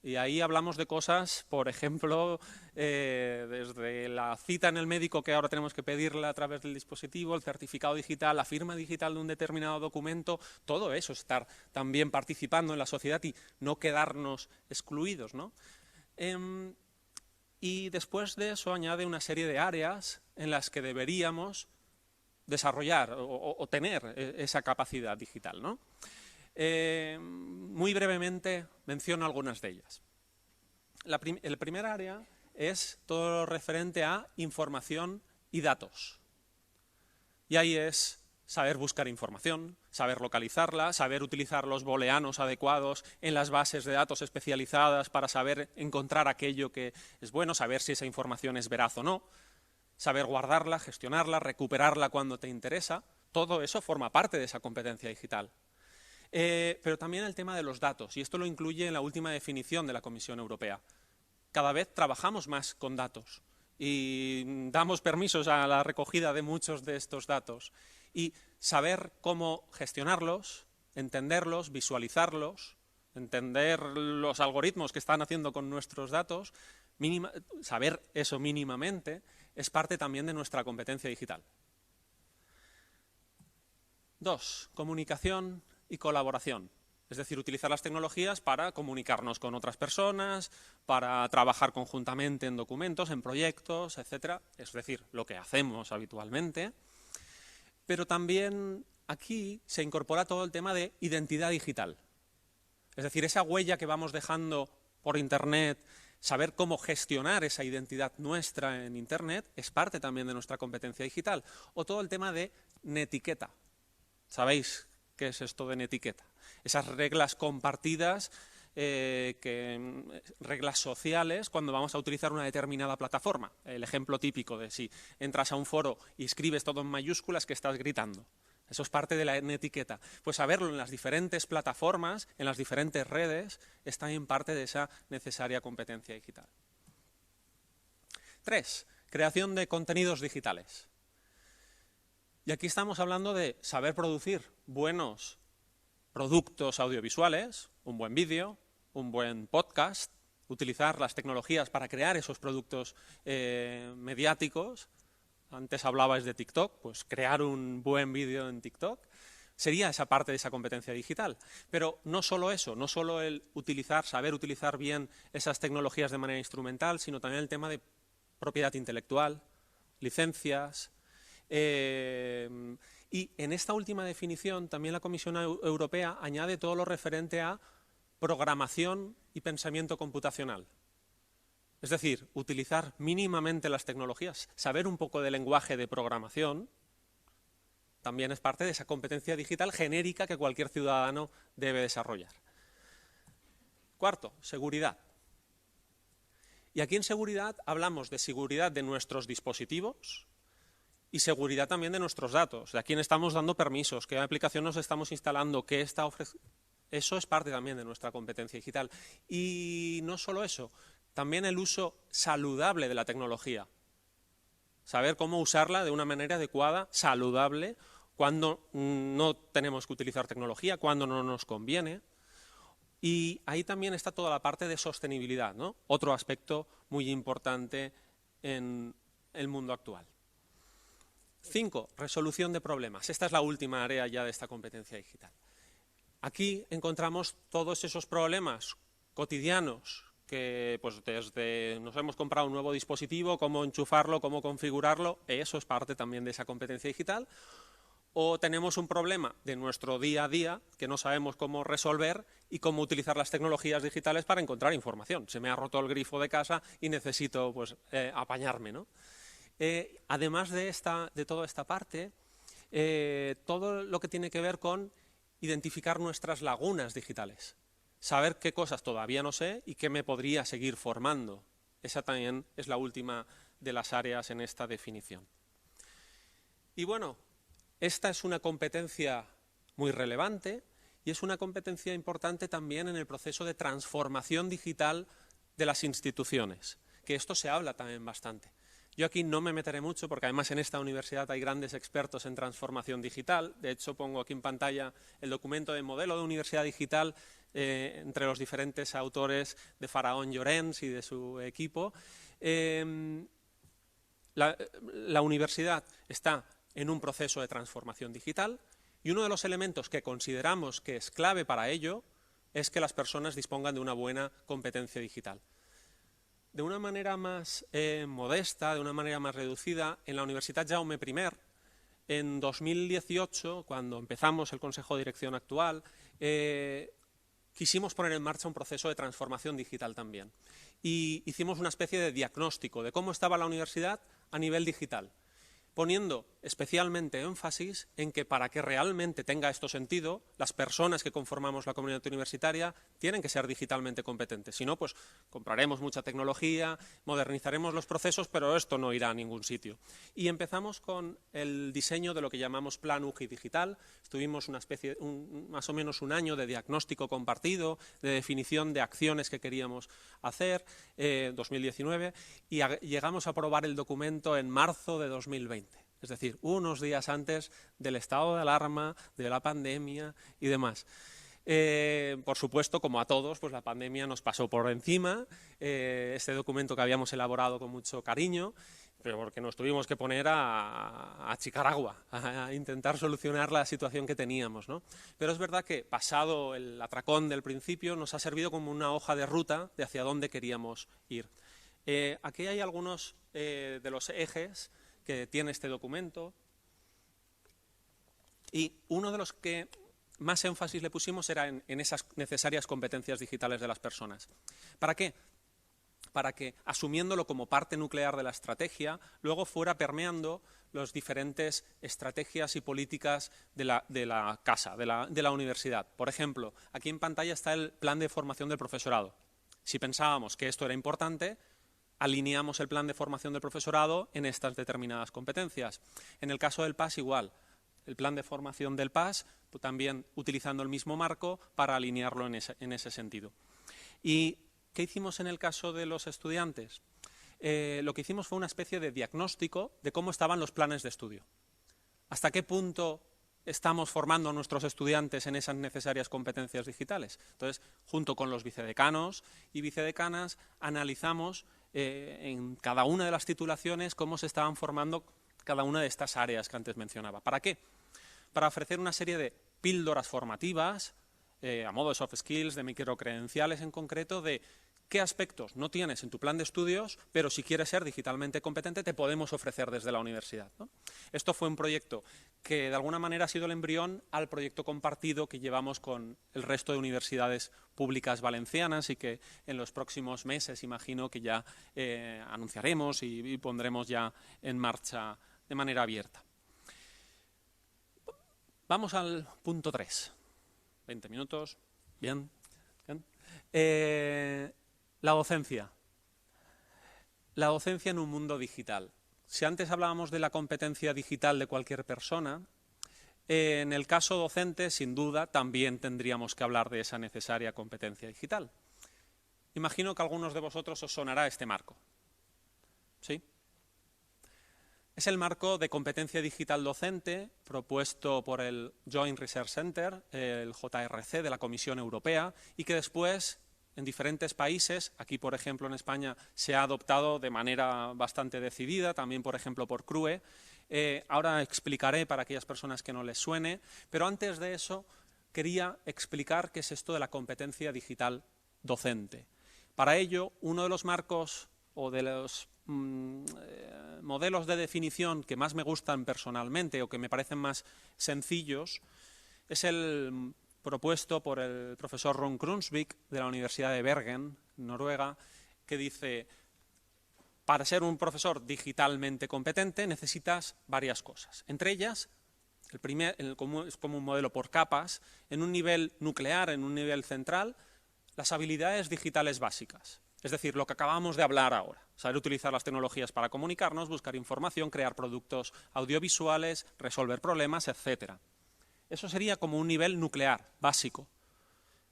Y ahí hablamos de cosas, por ejemplo, desde la cita en el médico que ahora tenemos que pedirla a través del dispositivo, el certificado digital, la firma digital de un determinado documento, todo eso, estar también participando en la sociedad y no quedarnos excluidos, ¿no? Y después de eso añade una serie de áreas en las que deberíamos desarrollar o tener esa capacidad digital, ¿no? Muy brevemente menciono algunas de ellas. El primer área es todo lo referente a información y datos. Y ahí es saber buscar información, saber localizarla, saber utilizar los booleanos adecuados en las bases de datos especializadas para saber encontrar aquello que es bueno, saber si esa información es veraz o no, saber guardarla, gestionarla, recuperarla cuando te interesa. Todo eso forma parte de esa competencia digital. Pero también el tema de los datos, y esto lo incluye en la última definición de la Comisión Europea. Cada vez trabajamos más con datos y damos permisos a la recogida de muchos de estos datos. Y saber cómo gestionarlos, entenderlos, visualizarlos, entender los algoritmos que están haciendo con nuestros datos, saber eso mínimamente, es parte también de nuestra competencia digital. 2. Comunicación y colaboración, es decir, utilizar las tecnologías para comunicarnos con otras personas, para trabajar conjuntamente en documentos, en proyectos, etcétera, es decir, lo que hacemos habitualmente. Pero también aquí se incorpora todo el tema de identidad digital, es decir, esa huella que vamos dejando por Internet, saber cómo gestionar esa identidad nuestra en Internet es parte también de nuestra competencia digital. O todo el tema de netiqueta, ¿sabéis qué es esto de netiqueta? Esas reglas compartidas, reglas sociales cuando vamos a utilizar una determinada plataforma. El ejemplo típico de si entras a un foro y escribes todo en mayúsculas que estás gritando. Eso es parte de la netiqueta. Pues saberlo en las diferentes plataformas, en las diferentes redes, es también parte de esa necesaria competencia digital. 3. Creación de contenidos digitales. Y aquí estamos hablando de saber producir buenos productos audiovisuales, un buen vídeo, un buen podcast, utilizar las tecnologías para crear esos productos mediáticos. Antes hablabais de TikTok, pues crear un buen vídeo en TikTok sería esa parte de esa competencia digital. Pero no solo eso, no solo el saber utilizar bien esas tecnologías de manera instrumental, sino también el tema de propiedad intelectual, licencias. Y en esta última definición también la Comisión Europea añade todo lo referente a programación y pensamiento computacional. Es decir, utilizar mínimamente las tecnologías, saber un poco de lenguaje de programación, también es parte de esa competencia digital genérica que cualquier ciudadano debe desarrollar. 4. Seguridad. Y aquí en seguridad hablamos de seguridad de nuestros dispositivos y seguridad también de nuestros datos, de a quién estamos dando permisos, qué aplicación nos estamos instalando, qué está ofreciendo. Eso es parte también de nuestra competencia digital. Y no solo eso, también el uso saludable de la tecnología. Saber cómo usarla de una manera adecuada, saludable, cuando no tenemos que utilizar tecnología, cuando no nos conviene. Y ahí también está toda la parte de sostenibilidad, ¿no? Otro aspecto muy importante en el mundo actual. 5. Resolución de problemas. Esta es la última área ya de esta competencia digital. Aquí encontramos todos esos problemas cotidianos que, pues, desde nos hemos comprado un nuevo dispositivo, cómo enchufarlo, cómo configurarlo, eso es parte también de esa competencia digital. O tenemos un problema de nuestro día a día que no sabemos cómo resolver y cómo utilizar las tecnologías digitales para encontrar información. Se me ha roto el grifo de casa y necesito, pues, apañarme, ¿no? Además de toda esta parte, todo lo que tiene que ver con identificar nuestras lagunas digitales. Saber qué cosas todavía no sé y qué me podría seguir formando. Esa también es la última de las áreas en esta definición. Y bueno, esta es una competencia muy relevante y es una competencia importante también en el proceso de transformación digital de las instituciones, que esto se habla también bastante. Yo aquí no me meteré mucho porque además en esta universidad hay grandes expertos en transformación digital. De hecho, pongo aquí en pantalla el documento de modelo de universidad digital entre los diferentes autores de Faraón Llorens y de su equipo. La universidad está en un proceso de transformación digital y uno de los elementos que consideramos que es clave para ello es que las personas dispongan de una buena competencia digital. De una manera más modesta, de una manera más reducida, en la Universitat Jaume I, en 2018, cuando empezamos el Consejo de Dirección actual, quisimos poner en marcha un proceso de transformación digital también. Y hicimos una especie de diagnóstico de cómo estaba la universidad a nivel digital, poniendo especialmente énfasis en que para que realmente tenga esto sentido, las personas que conformamos la comunidad universitaria tienen que ser digitalmente competentes. Si no, pues compraremos mucha tecnología, modernizaremos los procesos, pero esto no irá a ningún sitio. Y empezamos con el diseño de lo que llamamos Plan UGI Digital. Estuvimos más o menos un año de diagnóstico compartido, de definición de acciones que queríamos hacer, 2019, y llegamos a aprobar el documento en marzo de 2020. Es decir, unos días antes del estado de alarma, de la pandemia y demás. Por supuesto, como a todos, pues la pandemia nos pasó por encima. Este documento que habíamos elaborado con mucho cariño, pero porque nos tuvimos que poner a achicar agua, a intentar solucionar la situación que teníamos, ¿no? Pero es verdad que, pasado el atracón del principio, nos ha servido como una hoja de ruta de hacia dónde queríamos ir. Aquí hay algunos de los ejes que tiene este documento y uno de los que más énfasis le pusimos era en esas necesarias competencias digitales de las personas. ¿Para qué? Para que, asumiéndolo como parte nuclear de la estrategia, luego fuera permeando las diferentes estrategias y políticas de la casa, de la universidad. Por ejemplo, aquí en pantalla está el plan de formación del profesorado. Si pensábamos que esto era importante, alineamos el plan de formación del profesorado en estas determinadas competencias. En el caso del PAS igual, el plan de formación del PAS pues, también utilizando el mismo marco para alinearlo en ese sentido. ¿Y qué hicimos en el caso de los estudiantes? Lo que hicimos fue una especie de diagnóstico de cómo estaban los planes de estudio. ¿Hasta qué punto estamos formando a nuestros estudiantes en esas necesarias competencias digitales? Entonces, junto con los vicedecanos y vicedecanas, analizamos en cada una de las titulaciones cómo se estaban formando cada una de estas áreas que antes mencionaba. ¿Para qué? Para ofrecer una serie de píldoras formativas, a modo de soft skills, de microcredenciales en concreto, de qué aspectos no tienes en tu plan de estudios, pero si quieres ser digitalmente competente te podemos ofrecer desde la universidad, ¿no? Esto fue un proyecto que de alguna manera ha sido el embrión al proyecto compartido que llevamos con el resto de universidades públicas valencianas y que en los próximos meses imagino que ya anunciaremos y pondremos ya en marcha de manera abierta. Vamos al punto 3. 20 minutos. Bien. La docencia. La docencia en un mundo digital. Si antes hablábamos de la competencia digital de cualquier persona, en el caso docente, sin duda, también tendríamos que hablar de esa necesaria competencia digital. Imagino que a algunos de vosotros os sonará este marco. ¿Sí? Es el marco de competencia digital docente propuesto por el Joint Research Center, el JRC de la Comisión Europea, y que después en diferentes países, aquí por ejemplo en España se ha adoptado de manera bastante decidida, también por ejemplo por CRUE. Ahora explicaré para aquellas personas que no les suene, pero antes de eso quería explicar qué es esto de la competencia digital docente. Para ello, uno de los marcos o de los modelos de definición que más me gustan personalmente o que me parecen más sencillos es el propuesto por el profesor Ron Krunsvik de la Universidad de Bergen, Noruega, que dice: para ser un profesor digitalmente competente necesitas varias cosas. Entre ellas, es como un modelo por capas, en un nivel nuclear, en un nivel central, las habilidades digitales básicas. Es decir, lo que acabamos de hablar ahora, saber utilizar las tecnologías para comunicarnos, buscar información, crear productos audiovisuales, resolver problemas, etc. Eso sería como un nivel nuclear, básico.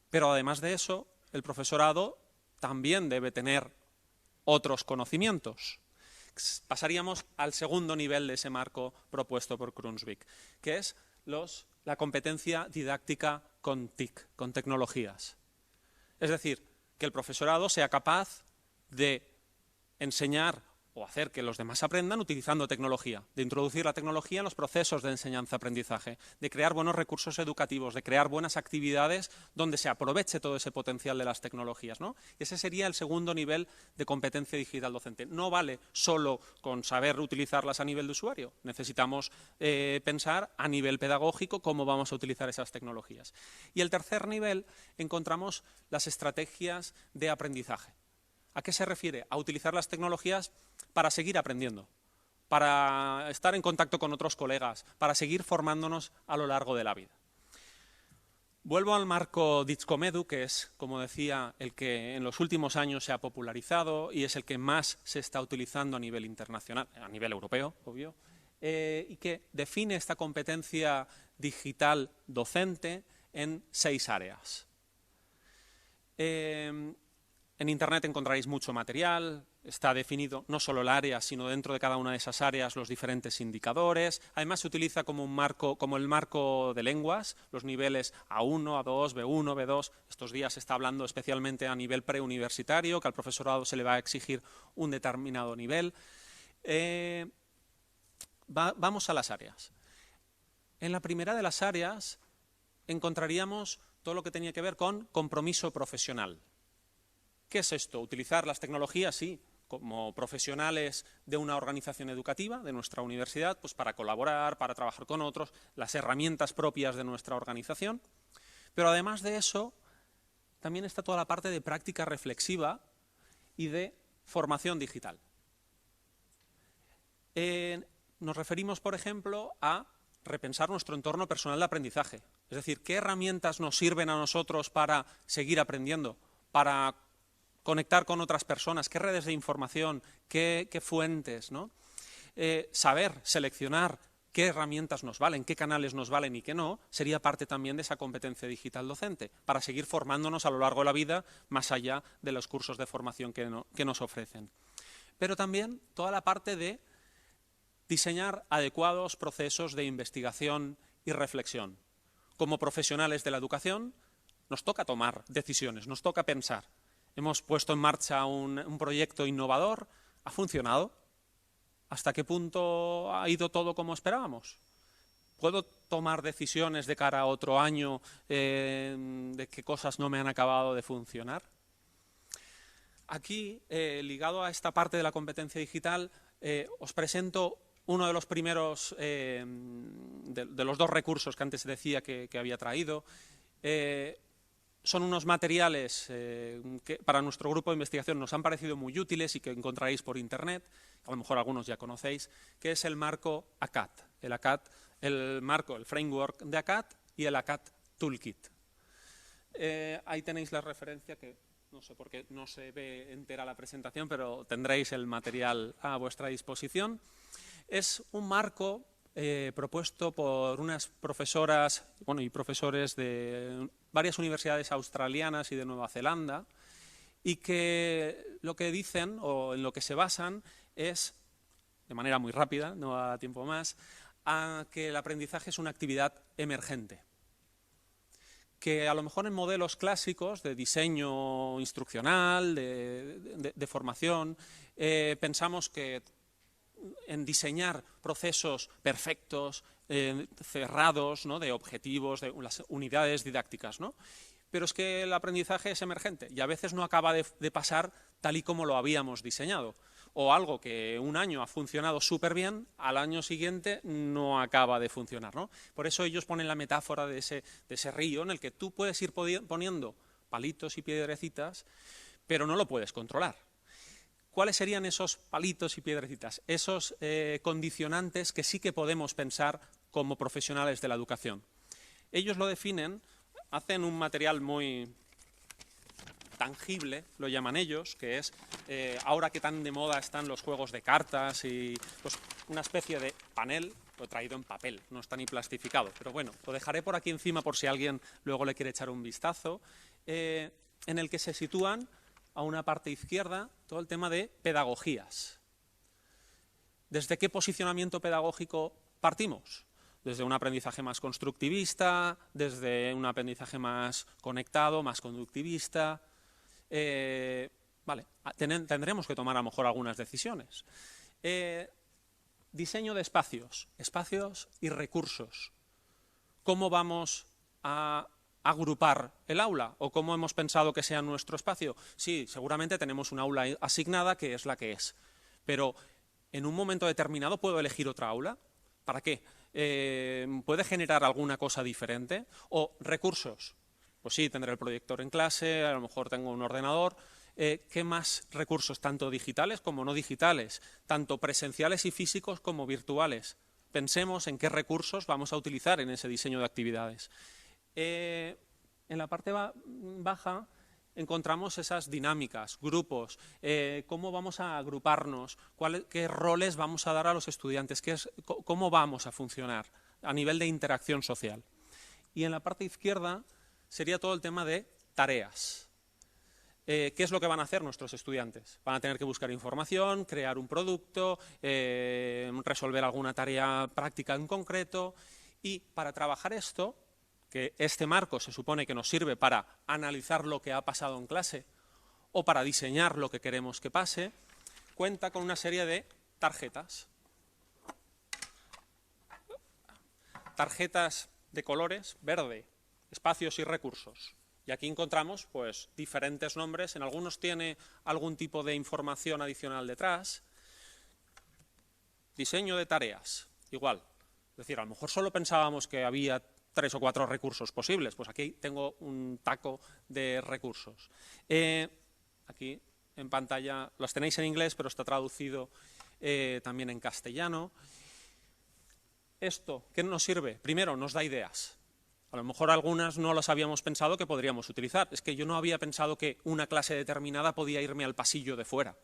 Pero además de eso, el profesorado también debe tener otros conocimientos. Pasaríamos al segundo nivel de ese marco propuesto por Krunsvik, que es la competencia didáctica con TIC, con tecnologías. Es decir, que el profesorado sea capaz de enseñar o hacer que los demás aprendan utilizando tecnología, de introducir la tecnología en los procesos de enseñanza-aprendizaje, de crear buenos recursos educativos, de crear buenas actividades donde se aproveche todo ese potencial de las tecnologías, ¿no? Y ese sería el segundo nivel de competencia digital docente. No vale solo con saber utilizarlas a nivel de usuario, necesitamos pensar a nivel pedagógico cómo vamos a utilizar esas tecnologías. Y el tercer nivel encontramos las estrategias de aprendizaje. ¿A qué se refiere? A utilizar las tecnologías para seguir aprendiendo, para estar en contacto con otros colegas, para seguir formándonos a lo largo de la vida. Vuelvo al marco Ditscomedu, que es, como decía, el que en los últimos años se ha popularizado y es el que más se está utilizando a nivel internacional, a nivel europeo, obvio, y que define esta competencia digital docente en 6 áreas. En Internet encontraréis mucho material, está definido no solo el área, sino dentro de cada una de esas áreas los diferentes indicadores. Además se utiliza como un marco, como el marco de lenguas, los niveles A1, A2, B1, B2. Estos días se está hablando especialmente a nivel preuniversitario, que al profesorado se le va a exigir un determinado nivel. Vamos a las áreas. En la primera de las áreas encontraríamos todo lo que tenía que ver con compromiso profesional. ¿Qué es esto? Utilizar las tecnologías, sí, como profesionales de una organización educativa, de nuestra universidad, pues para colaborar, para trabajar con otros, las herramientas propias de nuestra organización. Pero además de eso, también está toda la parte de práctica reflexiva y de formación digital. Nos referimos, por ejemplo, a repensar nuestro entorno personal de aprendizaje. Es decir, ¿qué herramientas nos sirven a nosotros para seguir aprendiendo, para conectar con otras personas, qué redes de información, qué fuentes, ¿no? Saber seleccionar qué herramientas nos valen, qué canales nos valen y qué no, sería parte también de esa competencia digital docente, para seguir formándonos a lo largo de la vida, más allá de los cursos de formación que nos ofrecen. Pero también toda la parte de diseñar adecuados procesos de investigación y reflexión. Como profesionales de la educación, nos toca tomar decisiones, nos toca pensar. Hemos puesto en marcha un proyecto innovador, ¿ha funcionado? ¿Hasta qué punto ha ido todo como esperábamos? ¿Puedo tomar decisiones de cara a otro año de qué cosas no me han acabado de funcionar? Aquí, ligado a esta parte de la competencia digital, os presento uno de los primeros, de los 2 recursos que antes decía que había traído. Son unos materiales que para nuestro grupo de investigación nos han parecido muy útiles y que encontraréis por internet, a lo mejor algunos ya conocéis, que es el marco ACAD, el framework de ACAD y el ACAD Toolkit. Ahí tenéis la referencia, que no sé por qué no se ve entera la presentación, pero tendréis el material a vuestra disposición. Es un marco propuesto por unas profesoras y profesores de varias universidades australianas y de Nueva Zelanda, y que lo que dicen o en lo que se basan es de manera muy rápida, no da tiempo más, a que el aprendizaje es una actividad emergente. Que a lo mejor en modelos clásicos de diseño instruccional, de formación, pensamos que en diseñar procesos perfectos, cerrados, ¿no?, de objetivos, de las unidades didácticas, ¿no? Pero es que el aprendizaje es emergente y a veces no acaba de pasar tal y como lo habíamos diseñado. O algo que un año ha funcionado súper bien, al año siguiente no acaba de funcionar, ¿no? Por eso ellos ponen la metáfora de ese río en el que tú puedes ir poniendo palitos y piedrecitas, pero no lo puedes controlar. ¿Cuáles serían esos palitos y piedrecitas? Esos condicionantes que sí que podemos pensar como profesionales de la educación. Ellos lo definen, hacen un material muy tangible, lo llaman ellos, que es, ahora que tan de moda están los juegos de cartas y pues, una especie de panel, lo he traído en papel, no está ni plastificado, pero bueno, lo dejaré por aquí encima por si alguien luego le quiere echar un vistazo, en el que se sitúan a una parte izquierda todo el tema de pedagogías. ¿Desde qué posicionamiento pedagógico partimos? Desde un aprendizaje más constructivista, desde un aprendizaje más conectado, más conductivista. Vale, tendremos que tomar a lo mejor algunas decisiones. Diseño de espacios y recursos. ¿Cómo vamos a agrupar el aula? ¿O cómo hemos pensado que sea nuestro espacio? Sí, seguramente tenemos un aula asignada que es la que es. Pero en un momento determinado puedo elegir otra aula. ¿Para qué? ¿Puede generar alguna cosa diferente? O recursos. Pues sí, tendré el proyector en clase, a lo mejor tengo un ordenador. ¿Qué más recursos, tanto digitales como no digitales? Tanto presenciales y físicos como virtuales. Pensemos en qué recursos vamos a utilizar en ese diseño de actividades. En la parte baja encontramos esas dinámicas, grupos, cómo vamos a agruparnos, qué roles vamos a dar a los estudiantes, cómo vamos a funcionar a nivel de interacción social. Y en la parte izquierda sería todo el tema de tareas. ¿Qué es lo que van a hacer nuestros estudiantes? Van a tener que buscar información, crear un producto, resolver alguna tarea práctica en concreto. Y para trabajar esto, que este marco se supone que nos sirve para analizar lo que ha pasado en clase o para diseñar lo que queremos que pase, cuenta con una serie de tarjetas. Tarjetas de colores, verde, espacios y recursos. Y aquí encontramos pues, diferentes nombres, en algunos tiene algún tipo de información adicional detrás. Diseño de tareas, igual. Es decir, a lo mejor solo pensábamos que había 3 o 4 recursos posibles, pues aquí tengo un taco de recursos. Aquí en pantalla los tenéis en inglés, pero está traducido también en castellano. ¿Esto qué nos sirve? Primero, nos da ideas. A lo mejor algunas no las habíamos pensado que podríamos utilizar. Es que yo no había pensado que una clase determinada podía irme al pasillo de fuera.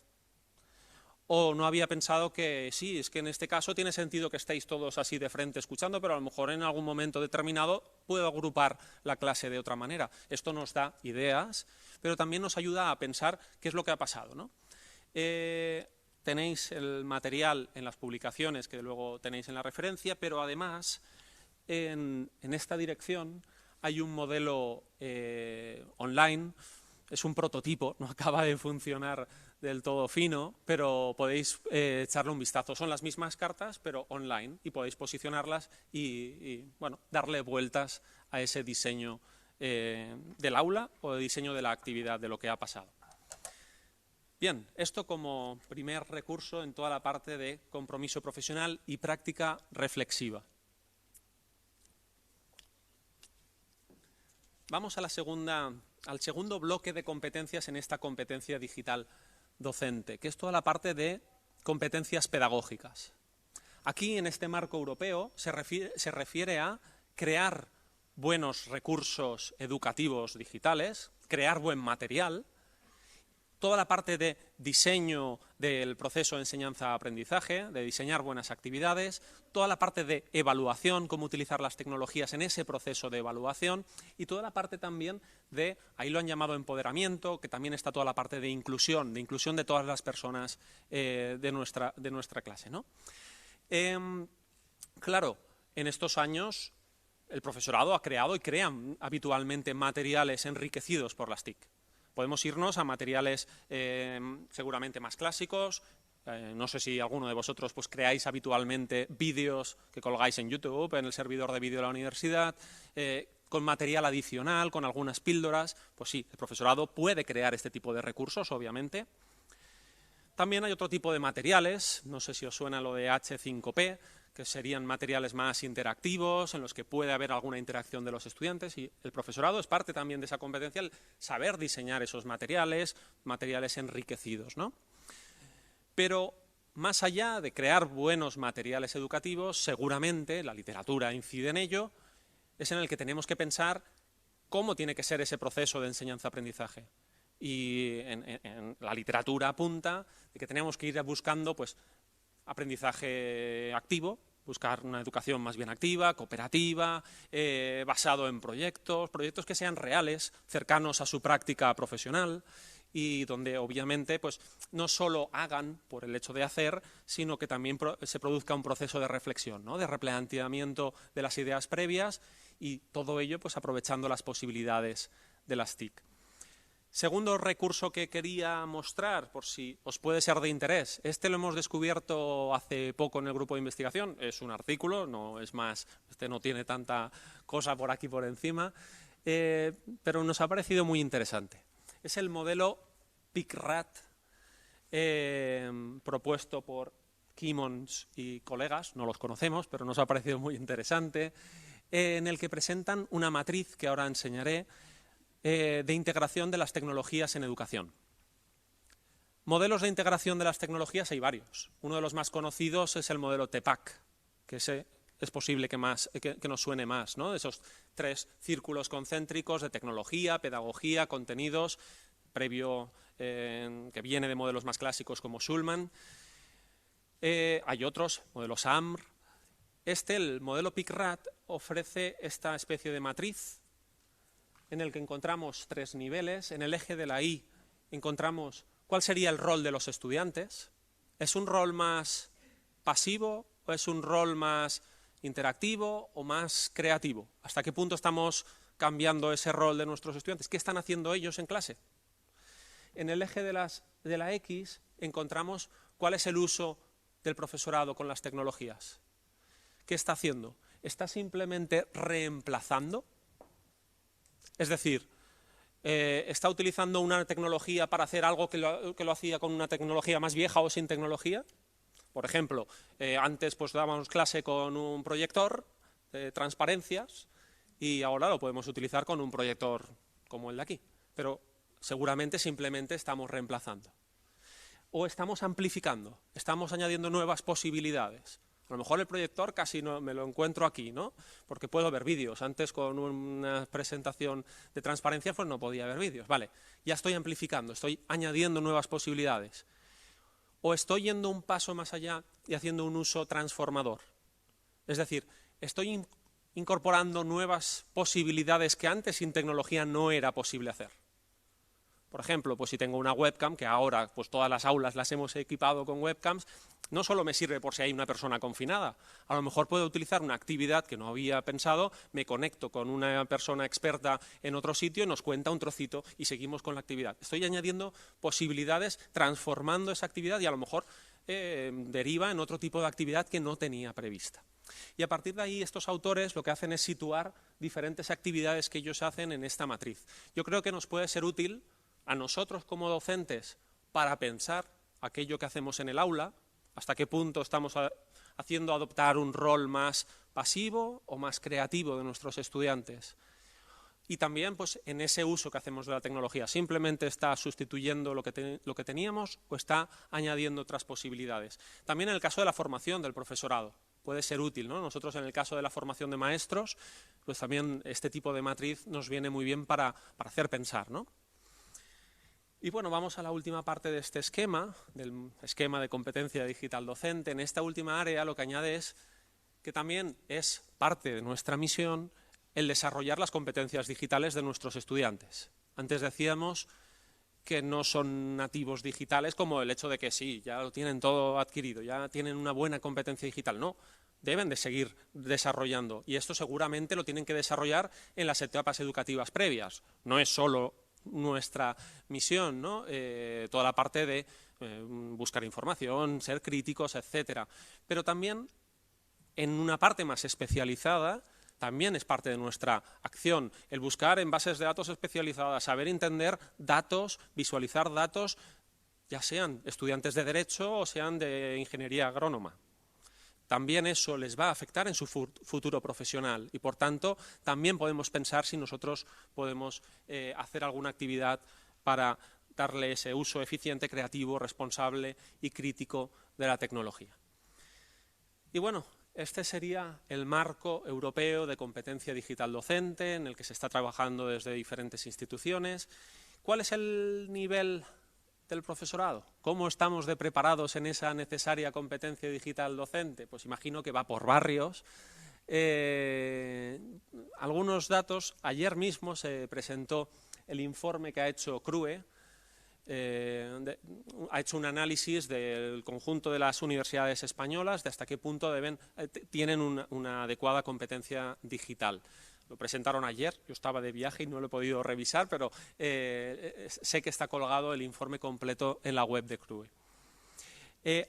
O no había pensado que sí, es que en este caso tiene sentido que estéis todos así de frente escuchando, pero a lo mejor en algún momento determinado puedo agrupar la clase de otra manera. Esto nos da ideas, pero también nos ayuda a pensar qué es lo que ha pasado, ¿no? Tenéis el material en las publicaciones que luego tenéis en la referencia, pero además en esta dirección hay un modelo online, es un prototipo, no acaba de funcionar del todo fino, pero podéis echarle un vistazo. Son las mismas cartas, pero online, y podéis posicionarlas y bueno, darle vueltas a ese diseño del aula o de diseño de la actividad, de lo que ha pasado. Bien, esto como primer recurso en toda la parte de compromiso profesional y práctica reflexiva. Vamos a al segundo bloque de competencias en esta competencia digital docente, que es toda la parte de competencias pedagógicas. Aquí, en este marco europeo, se refiere a crear buenos recursos educativos digitales, crear buen material toda la parte de diseño del proceso de enseñanza-aprendizaje, de diseñar buenas actividades, toda la parte de evaluación, cómo utilizar las tecnologías en ese proceso de evaluación y toda la parte también de, ahí lo han llamado empoderamiento, que también está toda la parte de inclusión de todas las personas de nuestra clase, ¿no? Claro, en estos años el profesorado ha creado y crean habitualmente materiales enriquecidos por las TIC. Podemos irnos a materiales seguramente más clásicos. No sé si alguno de vosotros pues creáis habitualmente vídeos que colgáis en YouTube, en el servidor de vídeo de la universidad, con material adicional, con algunas píldoras. Pues sí, el profesorado puede crear este tipo de recursos, obviamente. También hay otro tipo de materiales, no sé si os suena lo de H5P, que serían materiales más interactivos, en los que puede haber alguna interacción de los estudiantes, y el profesorado es parte también de esa competencia, el saber diseñar esos materiales enriquecidos, ¿no? Pero más allá de crear buenos materiales educativos, seguramente, la literatura incide en ello, es en el que tenemos que pensar cómo tiene que ser ese proceso de enseñanza-aprendizaje. Y en la literatura apunta de que tenemos que ir buscando pues, aprendizaje activo, buscar una educación más bien activa, cooperativa, basado en proyectos que sean reales, cercanos a su práctica profesional y donde obviamente pues, no solo hagan por el hecho de hacer, sino que también se produzca un proceso de reflexión, ¿no? De replanteamiento de las ideas previas y todo ello pues, aprovechando las posibilidades de las TIC. Segundo recurso que quería mostrar, por si os puede ser de interés, este lo hemos descubierto hace poco en el grupo de investigación, es un artículo, no es más, este no tiene tanta cosa por aquí por encima, pero nos ha parecido muy interesante. Es el modelo PICRAT propuesto por Kimmons y colegas, no los conocemos, pero nos ha parecido muy interesante, en el que presentan una matriz que ahora enseñaré, de integración de las tecnologías en educación. Modelos de integración de las tecnologías hay varios. Uno de los más conocidos es el modelo TEPAC, que es posible que nos suene más, ¿no? Esos 3 círculos concéntricos de tecnología, pedagogía, contenidos, previo que viene de modelos más clásicos como Schulman. Hay otros, modelos AMR. El modelo PICRAT, ofrece esta especie de matriz en el que encontramos 3 niveles. En el eje de la Y encontramos cuál sería el rol de los estudiantes. ¿Es un rol más pasivo o es un rol más interactivo o más creativo? ¿Hasta qué punto estamos cambiando ese rol de nuestros estudiantes? ¿Qué están haciendo ellos en clase? En el eje de la X encontramos cuál es el uso del profesorado con las tecnologías. ¿Qué está haciendo? ¿Está simplemente reemplazando? Es decir, ¿está utilizando una tecnología para hacer algo que lo hacía con una tecnología más vieja o sin tecnología? Por ejemplo, antes pues dábamos clase con un proyector de transparencias y ahora lo podemos utilizar con un proyector como el de aquí. Pero seguramente simplemente estamos reemplazando. O estamos amplificando, estamos añadiendo nuevas posibilidades. A lo mejor el proyector casi no me lo encuentro aquí, ¿no? Porque puedo ver vídeos. Antes con una presentación de transparencia pues no podía ver vídeos. Vale, ya estoy amplificando, estoy añadiendo nuevas posibilidades. O estoy yendo un paso más allá y haciendo un uso transformador. Es decir, estoy incorporando nuevas posibilidades que antes sin tecnología no era posible hacer. Por ejemplo, pues si tengo una webcam, que ahora pues todas las aulas las hemos equipado con webcams, no solo me sirve por si hay una persona confinada, a lo mejor puedo utilizar una actividad que no había pensado, me conecto con una persona experta en otro sitio y nos cuenta un trocito y seguimos con la actividad. Estoy añadiendo posibilidades, transformando esa actividad y a lo mejor deriva en otro tipo de actividad que no tenía prevista. Y a partir de ahí estos autores lo que hacen es situar diferentes actividades que ellos hacen en esta matriz. Yo creo que nos puede ser útil a nosotros como docentes para pensar aquello que hacemos en el aula, hasta qué punto estamos haciendo adoptar un rol más pasivo o más creativo de nuestros estudiantes. Y también pues, en ese uso que hacemos de la tecnología, ¿simplemente está sustituyendo lo que teníamos o está añadiendo otras posibilidades? También en el caso de la formación del profesorado puede ser útil, ¿no? Nosotros en el caso de la formación de maestros, pues también este tipo de matriz nos viene muy bien para hacer pensar, ¿no? Y bueno, vamos a la última parte de este esquema, del esquema de competencia digital docente. En esta última área lo que añade es que también es parte de nuestra misión el desarrollar las competencias digitales de nuestros estudiantes. Antes decíamos que no son nativos digitales, como el hecho de que sí, ya lo tienen todo adquirido, ya tienen una buena competencia digital. No, deben de seguir desarrollando, y esto seguramente lo tienen que desarrollar en las etapas educativas previas. No es solo nuestra misión, ¿no? Toda la parte de buscar información, ser críticos, etcétera. Pero también en una parte más especializada también es parte de nuestra acción, el buscar en bases de datos especializadas, saber entender datos, visualizar datos, ya sean estudiantes de Derecho o sean de Ingeniería Agrónoma. También eso les va a afectar en su futuro profesional y, por tanto, también podemos pensar si nosotros podemos hacer alguna actividad para darle ese uso eficiente, creativo, responsable y crítico de la tecnología. Y bueno, este sería el marco europeo de competencia digital docente en el que se está trabajando desde diferentes instituciones. ¿Cuál es el nivel del profesorado? ¿Cómo estamos de preparados en esa necesaria competencia digital docente? Pues imagino que va por barrios. Algunos datos, ayer mismo se presentó el informe que ha hecho CRUE, ha hecho un análisis del conjunto de las universidades españolas de hasta qué punto tienen una adecuada competencia digital. Lo presentaron ayer, yo estaba de viaje y no lo he podido revisar, pero sé que está colgado el informe completo en la web de CRUE.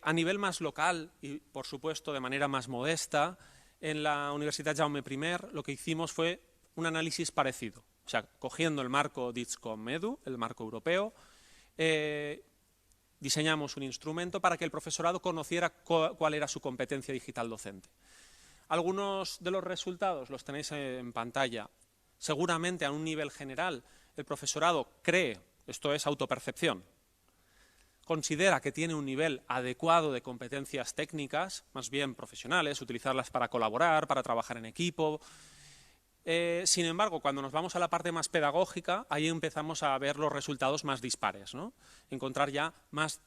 A nivel más local y, por supuesto, de manera más modesta, en la Universidad Jaume I lo que hicimos fue un análisis parecido. O sea, cogiendo el marco DITSCOM-EDU, el marco europeo, diseñamos un instrumento para que el profesorado conociera cuál era su competencia digital docente. Algunos de los resultados los tenéis en pantalla. Seguramente a un nivel general el profesorado cree, esto es autopercepción, considera que tiene un nivel adecuado de competencias técnicas, más bien profesionales, utilizarlas para colaborar, para trabajar en equipo. Sin embargo, cuando nos vamos a la parte más pedagógica, ahí empezamos a ver los resultados más dispares, ¿no? Encontrar ya más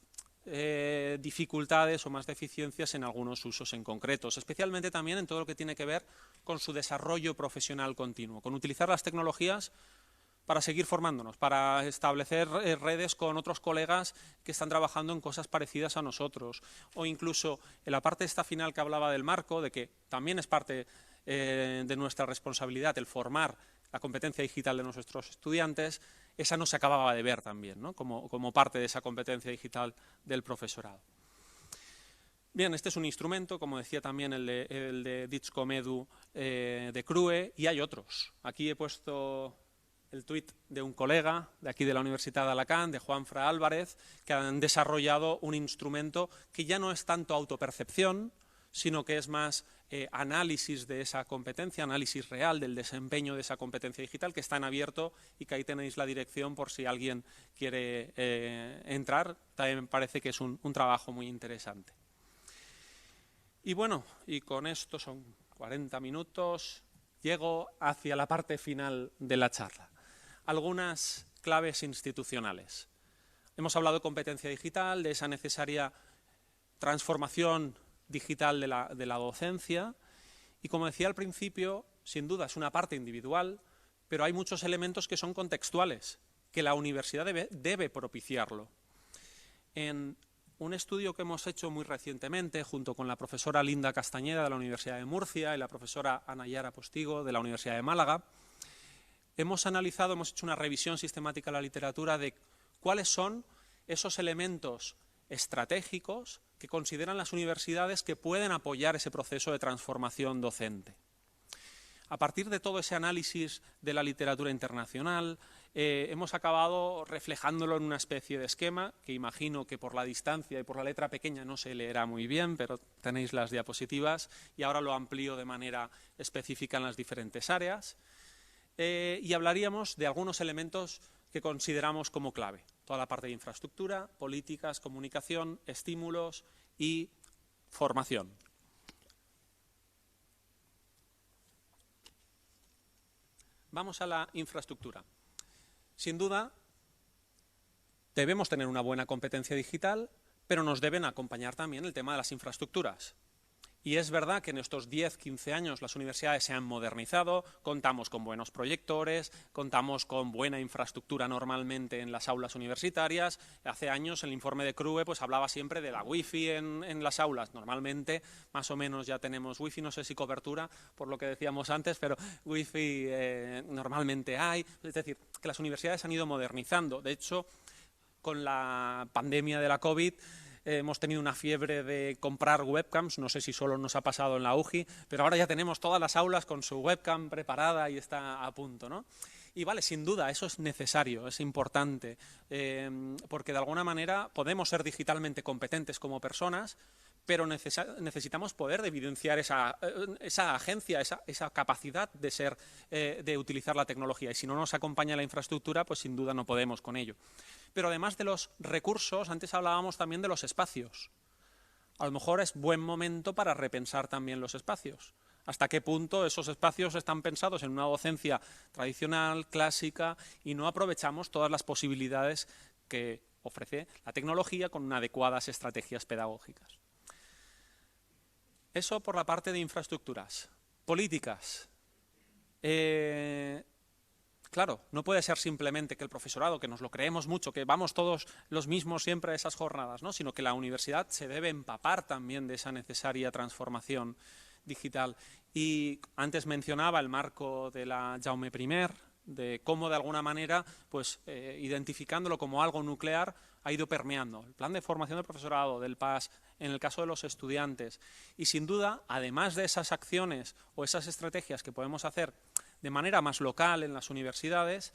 dificultades o más deficiencias en algunos usos en concretos, especialmente también en todo lo que tiene que ver con su desarrollo profesional continuo, con utilizar las tecnologías para seguir formándonos, para establecer redes con otros colegas que están trabajando en cosas parecidas a nosotros, o incluso en la parte esta final que hablaba del marco, de que también es parte de nuestra responsabilidad el formar la competencia digital de nuestros estudiantes, esa no se acababa de ver también, ¿no? como parte de esa competencia digital del profesorado. Bien, este es un instrumento, como decía también el de DITSCOM-EDU de CRUE, y hay otros. Aquí he puesto el tuit de un colega de aquí de la Universidad de Alacant, de Juanfra Álvarez, que han desarrollado un instrumento que ya no es tanto autopercepción, sino que es más análisis de esa competencia, análisis real del desempeño de esa competencia digital, que está en abierto y que ahí tenéis la dirección por si alguien quiere entrar. También me parece que es un trabajo muy interesante. Y bueno, y con esto son 40 minutos, llego hacia la parte final de la charla. Algunas claves institucionales. Hemos hablado de competencia digital, de esa necesaria transformación digital de la docencia, y como decía al principio, sin duda es una parte individual, pero hay muchos elementos que son contextuales, que la universidad debe propiciarlo. En un estudio que hemos hecho muy recientemente, junto con la profesora Linda Castañeda de la Universidad de Murcia y la profesora Ana Yara Postigo de la Universidad de Málaga, hemos hecho una revisión sistemática de la literatura de cuáles son esos elementos estratégicos que consideran las universidades que pueden apoyar ese proceso de transformación docente. A partir de todo ese análisis de la literatura internacional, hemos acabado reflejándolo en una especie de esquema que imagino que por la distancia y por la letra pequeña no se leerá muy bien, pero tenéis las diapositivas y ahora lo amplío de manera específica en las diferentes áreas. Y hablaríamos de algunos elementos que consideramos como clave. Toda la parte de infraestructura, políticas, comunicación, estímulos y formación. Vamos a la infraestructura. Sin duda, Debemos tener una buena competencia digital, pero nos deben acompañar también el tema de las infraestructuras. Y es verdad que en estos 10, 15 años las universidades se han modernizado, contamos con buenos proyectores, contamos con buena infraestructura normalmente en las aulas universitarias. Hace años el informe de CRUE pues hablaba siempre de la wifi en las aulas. Normalmente más o menos ya tenemos wifi, no sé si cobertura por lo que decíamos antes, pero wifi normalmente hay. Es decir, que las universidades han ido modernizando. De hecho, con la pandemia de la COVID, hemos tenido una fiebre de comprar webcams, no sé si solo nos ha pasado en la UGI, pero ahora ya tenemos todas las aulas con su webcam preparada y está a punto, ¿no? Y vale, sin duda, eso es necesario, es importante, porque de alguna manera podemos ser digitalmente competentes como personas, pero necesitamos poder evidenciar esa agencia, esa capacidad de utilizar la tecnología. Y si no nos acompaña la infraestructura, pues sin duda no podemos con ello. Pero además de los recursos, antes hablábamos también de los espacios. A lo mejor es buen momento para repensar también los espacios. ¿Hasta qué punto esos espacios están pensados en una docencia tradicional, clásica, y no aprovechamos todas las posibilidades que ofrece la tecnología con adecuadas estrategias pedagógicas? Eso por la parte de infraestructuras. Políticas. Claro, no puede ser simplemente que el profesorado, que nos lo creemos mucho, que vamos todos los mismos siempre a esas jornadas, ¿no? Sino que la universidad se debe empapar también de esa necesaria transformación digital. Y antes mencionaba el marco de la Jaume I, de cómo de alguna manera, pues identificándolo como algo nuclear, ha ido permeando. El plan de formación del profesorado, del PAS, en el caso de los estudiantes. Y sin duda, además de esas acciones o esas estrategias que podemos hacer de manera más local en las universidades,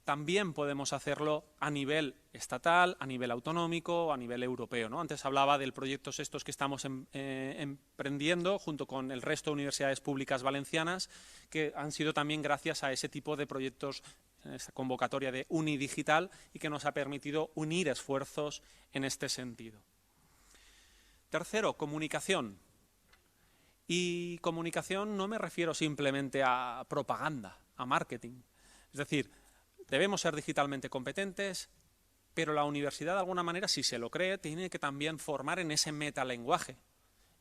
también podemos hacerlo a nivel estatal, a nivel autonómico, a nivel europeo, ¿no? Antes hablaba del proyectos estos que estamos emprendiendo junto con el resto de universidades públicas valencianas, que han sido también gracias a ese tipo de proyectos, esta convocatoria de Unidigital, y que nos ha permitido unir esfuerzos en este sentido. Tercero, comunicación. Y comunicación no me refiero simplemente a propaganda, a marketing. Es decir, debemos ser digitalmente competentes, pero la universidad de alguna manera, si se lo cree, tiene que también formar en ese metalenguaje,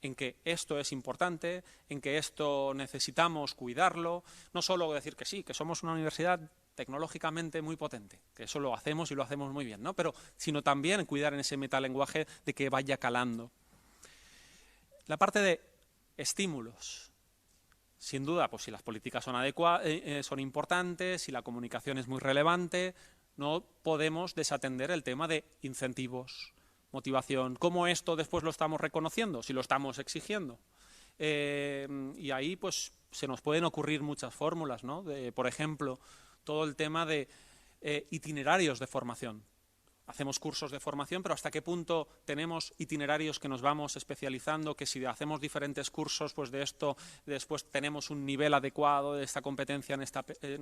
en que esto es importante, en que esto necesitamos cuidarlo, no solo decir que sí, que somos una universidad tecnológicamente muy potente, que eso lo hacemos y lo hacemos muy bien, ¿no? Pero sino también cuidar en ese metalenguaje de que vaya calando. La parte de estímulos. Sin duda, pues si las políticas son son importantes, si la comunicación es muy relevante, no podemos desatender el tema de incentivos, motivación. ¿Cómo esto después lo estamos reconociendo? Si lo estamos exigiendo. Y ahí pues se nos pueden ocurrir muchas fórmulas, ¿no? Por ejemplo, todo el tema de itinerarios de formación. Hacemos cursos de formación, pero ¿hasta qué punto tenemos itinerarios que nos vamos especializando, que si hacemos diferentes cursos, pues de esto después tenemos un nivel adecuado de esta competencia en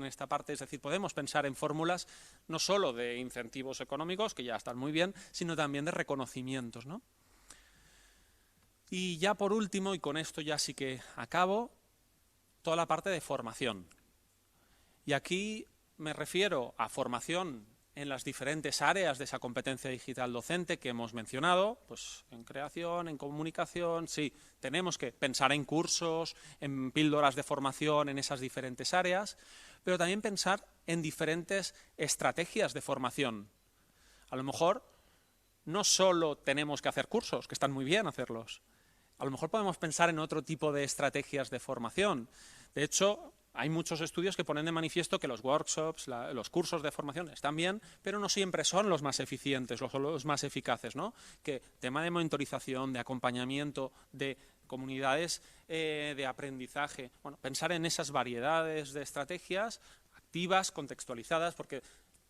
esta parte? Es decir, podemos pensar en fórmulas no solo de incentivos económicos, que ya están muy bien, sino también de reconocimientos, ¿no? Y ya por último, y con esto ya sí que acabo, toda la parte de formación. Y aquí me refiero a formación en las diferentes áreas de esa competencia digital docente que hemos mencionado, pues en creación, en comunicación, sí, tenemos que pensar en cursos, en píldoras de formación en esas diferentes áreas, pero también pensar en diferentes estrategias de formación. A lo mejor no solo tenemos que hacer cursos, que están muy bien hacerlos, a lo mejor podemos pensar en otro tipo de estrategias de formación. De hecho, hay muchos estudios que ponen de manifiesto que los workshops, los cursos de formación están bien, pero no siempre son los más eficientes, los más eficaces, ¿no? Que tema de monitorización, de acompañamiento, de comunidades de aprendizaje. Bueno, pensar en esas variedades de estrategias activas, contextualizadas, porque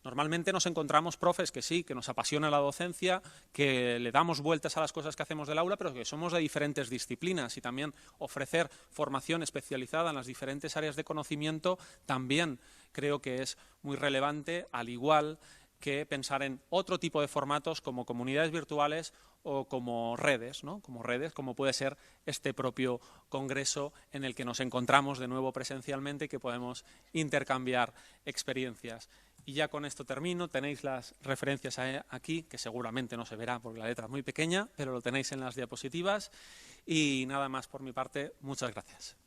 normalmente nos encontramos profes que sí, que nos apasiona la docencia, que le damos vueltas a las cosas que hacemos del aula, pero que somos de diferentes disciplinas, y también ofrecer formación especializada en las diferentes áreas de conocimiento también creo que es muy relevante, al igual que pensar en otro tipo de formatos como comunidades virtuales o como redes, ¿no? Como puede ser este propio congreso en el que nos encontramos de nuevo presencialmente y que podemos intercambiar experiencias. Y ya con esto termino. Tenéis las referencias aquí, que seguramente no se verá porque la letra es muy pequeña, pero lo tenéis en las diapositivas. Y nada más por mi parte. Muchas gracias.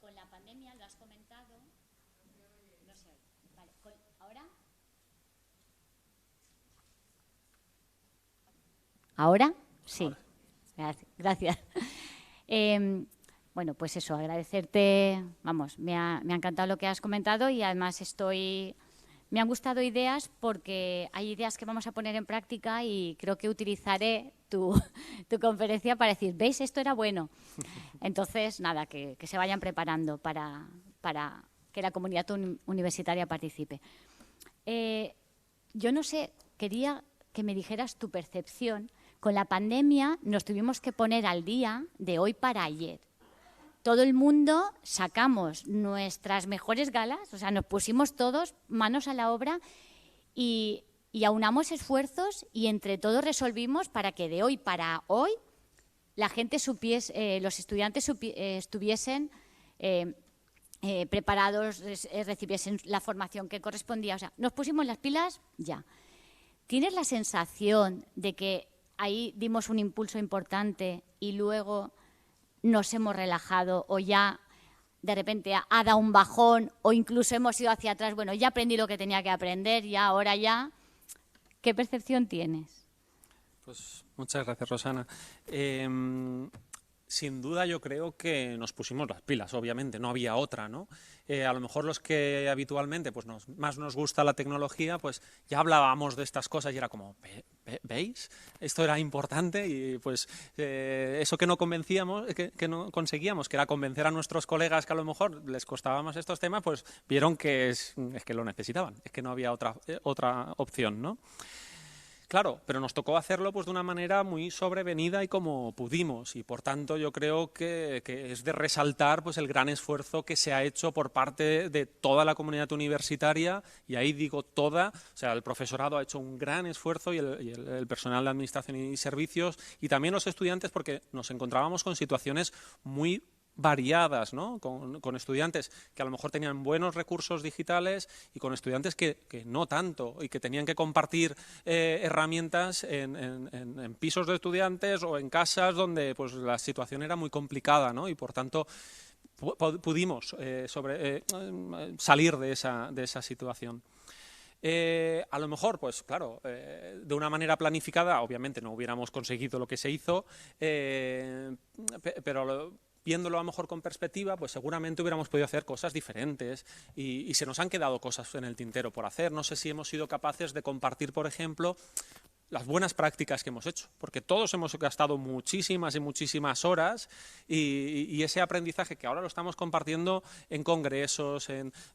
Con la pandemia, lo has comentado, no sé, vale, ¿ahora? ¿Ahora? Sí, gracias. Bueno, pues eso, agradecerte, vamos, me ha encantado lo que has comentado y además me han gustado ideas porque hay ideas que vamos a poner en práctica y creo que utilizaré tu conferencia para decir, ¿veis? Esto era bueno. Entonces, nada, que se vayan preparando para que la comunidad universitaria participe. Yo no sé, quería que me dijeras tu percepción. Con la pandemia nos tuvimos que poner al día de hoy para ayer. Todo el mundo sacamos nuestras mejores galas, o sea, nos pusimos todos manos a la obra y aunamos esfuerzos y entre todos resolvimos para que de hoy para hoy la gente supiese, los estudiantes estuviesen preparados, recibiesen la formación que correspondía. O sea, nos pusimos las pilas ya. ¿Tienes la sensación de que ahí dimos un impulso importante y luego nos hemos relajado o ya de repente ha dado un bajón o incluso hemos ido hacia atrás? Bueno, ya aprendí lo que tenía que aprender y ahora ya. ¿Qué percepción tienes? Pues muchas gracias, Rosana. Sin duda yo creo que nos pusimos las pilas, obviamente, no había otra, ¿no? A lo mejor los que habitualmente pues más nos gusta la tecnología, pues ya hablábamos de estas cosas y era como, ¿veis? Esto era importante y pues eso que no convencíamos, que no conseguíamos, que era convencer a nuestros colegas que a lo mejor les costaba más estos temas, pues vieron que es que lo necesitaban, es que no había otra opción, ¿no? Claro, pero nos tocó hacerlo pues de una manera muy sobrevenida y como pudimos y por tanto yo creo que es de resaltar pues el gran esfuerzo que se ha hecho por parte de toda la comunidad universitaria y ahí digo toda, o sea, el profesorado ha hecho un gran esfuerzo y el personal de administración y servicios y también los estudiantes porque nos encontrábamos con situaciones muy variadas, ¿no? Con estudiantes que a lo mejor tenían buenos recursos digitales y con estudiantes que no tanto y que tenían que compartir herramientas en pisos de estudiantes o en casas donde pues la situación era muy complicada, ¿no? Y por tanto pudimos salir de esa situación. A lo mejor, pues claro, de una manera planificada, obviamente no hubiéramos conseguido lo que se hizo, pero viéndolo a lo mejor con perspectiva, pues seguramente hubiéramos podido hacer cosas diferentes y se nos han quedado cosas en el tintero por hacer. No sé si hemos sido capaces de compartir, por ejemplo, las buenas prácticas que hemos hecho, porque todos hemos gastado muchísimas y muchísimas horas y ese aprendizaje que ahora lo estamos compartiendo en congresos,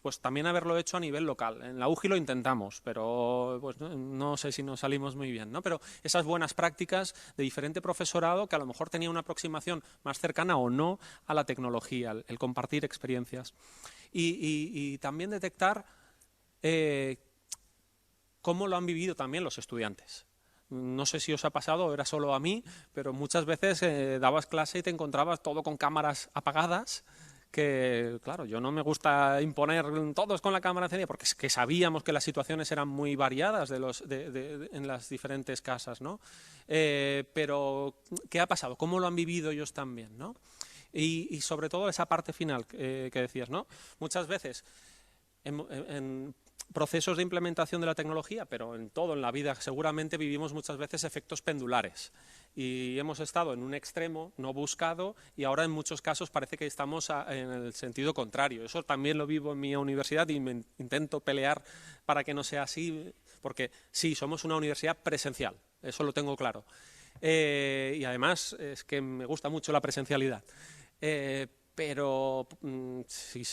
pues también haberlo hecho a nivel local. En la UGI lo intentamos, pero pues no sé si nos salimos muy bien, ¿no? Pero esas buenas prácticas de diferente profesorado que a lo mejor tenía una aproximación más cercana o no a la tecnología, el compartir experiencias. Y también detectar cómo lo han vivido también los estudiantes. No sé si os ha pasado o era solo a mí, pero muchas veces dabas clase y te encontrabas todo con cámaras apagadas, que claro, yo no me gusta imponer todos con la cámara encendida, porque es que sabíamos que las situaciones eran muy variadas en las diferentes casas, ¿no? Pero, ¿qué ha pasado? ¿Cómo lo han vivido ellos también, ¿no? Y sobre todo esa parte final que decías, ¿no? Muchas veces en procesos de implementación de la tecnología, pero en todo, en la vida, seguramente vivimos muchas veces efectos pendulares y hemos estado en un extremo no buscado y ahora en muchos casos parece que estamos en el sentido contrario. Eso también lo vivo en mi universidad y me intento pelear para que no sea así, porque sí, somos una universidad presencial, eso lo tengo claro. Y además es que me gusta mucho la presencialidad. pero si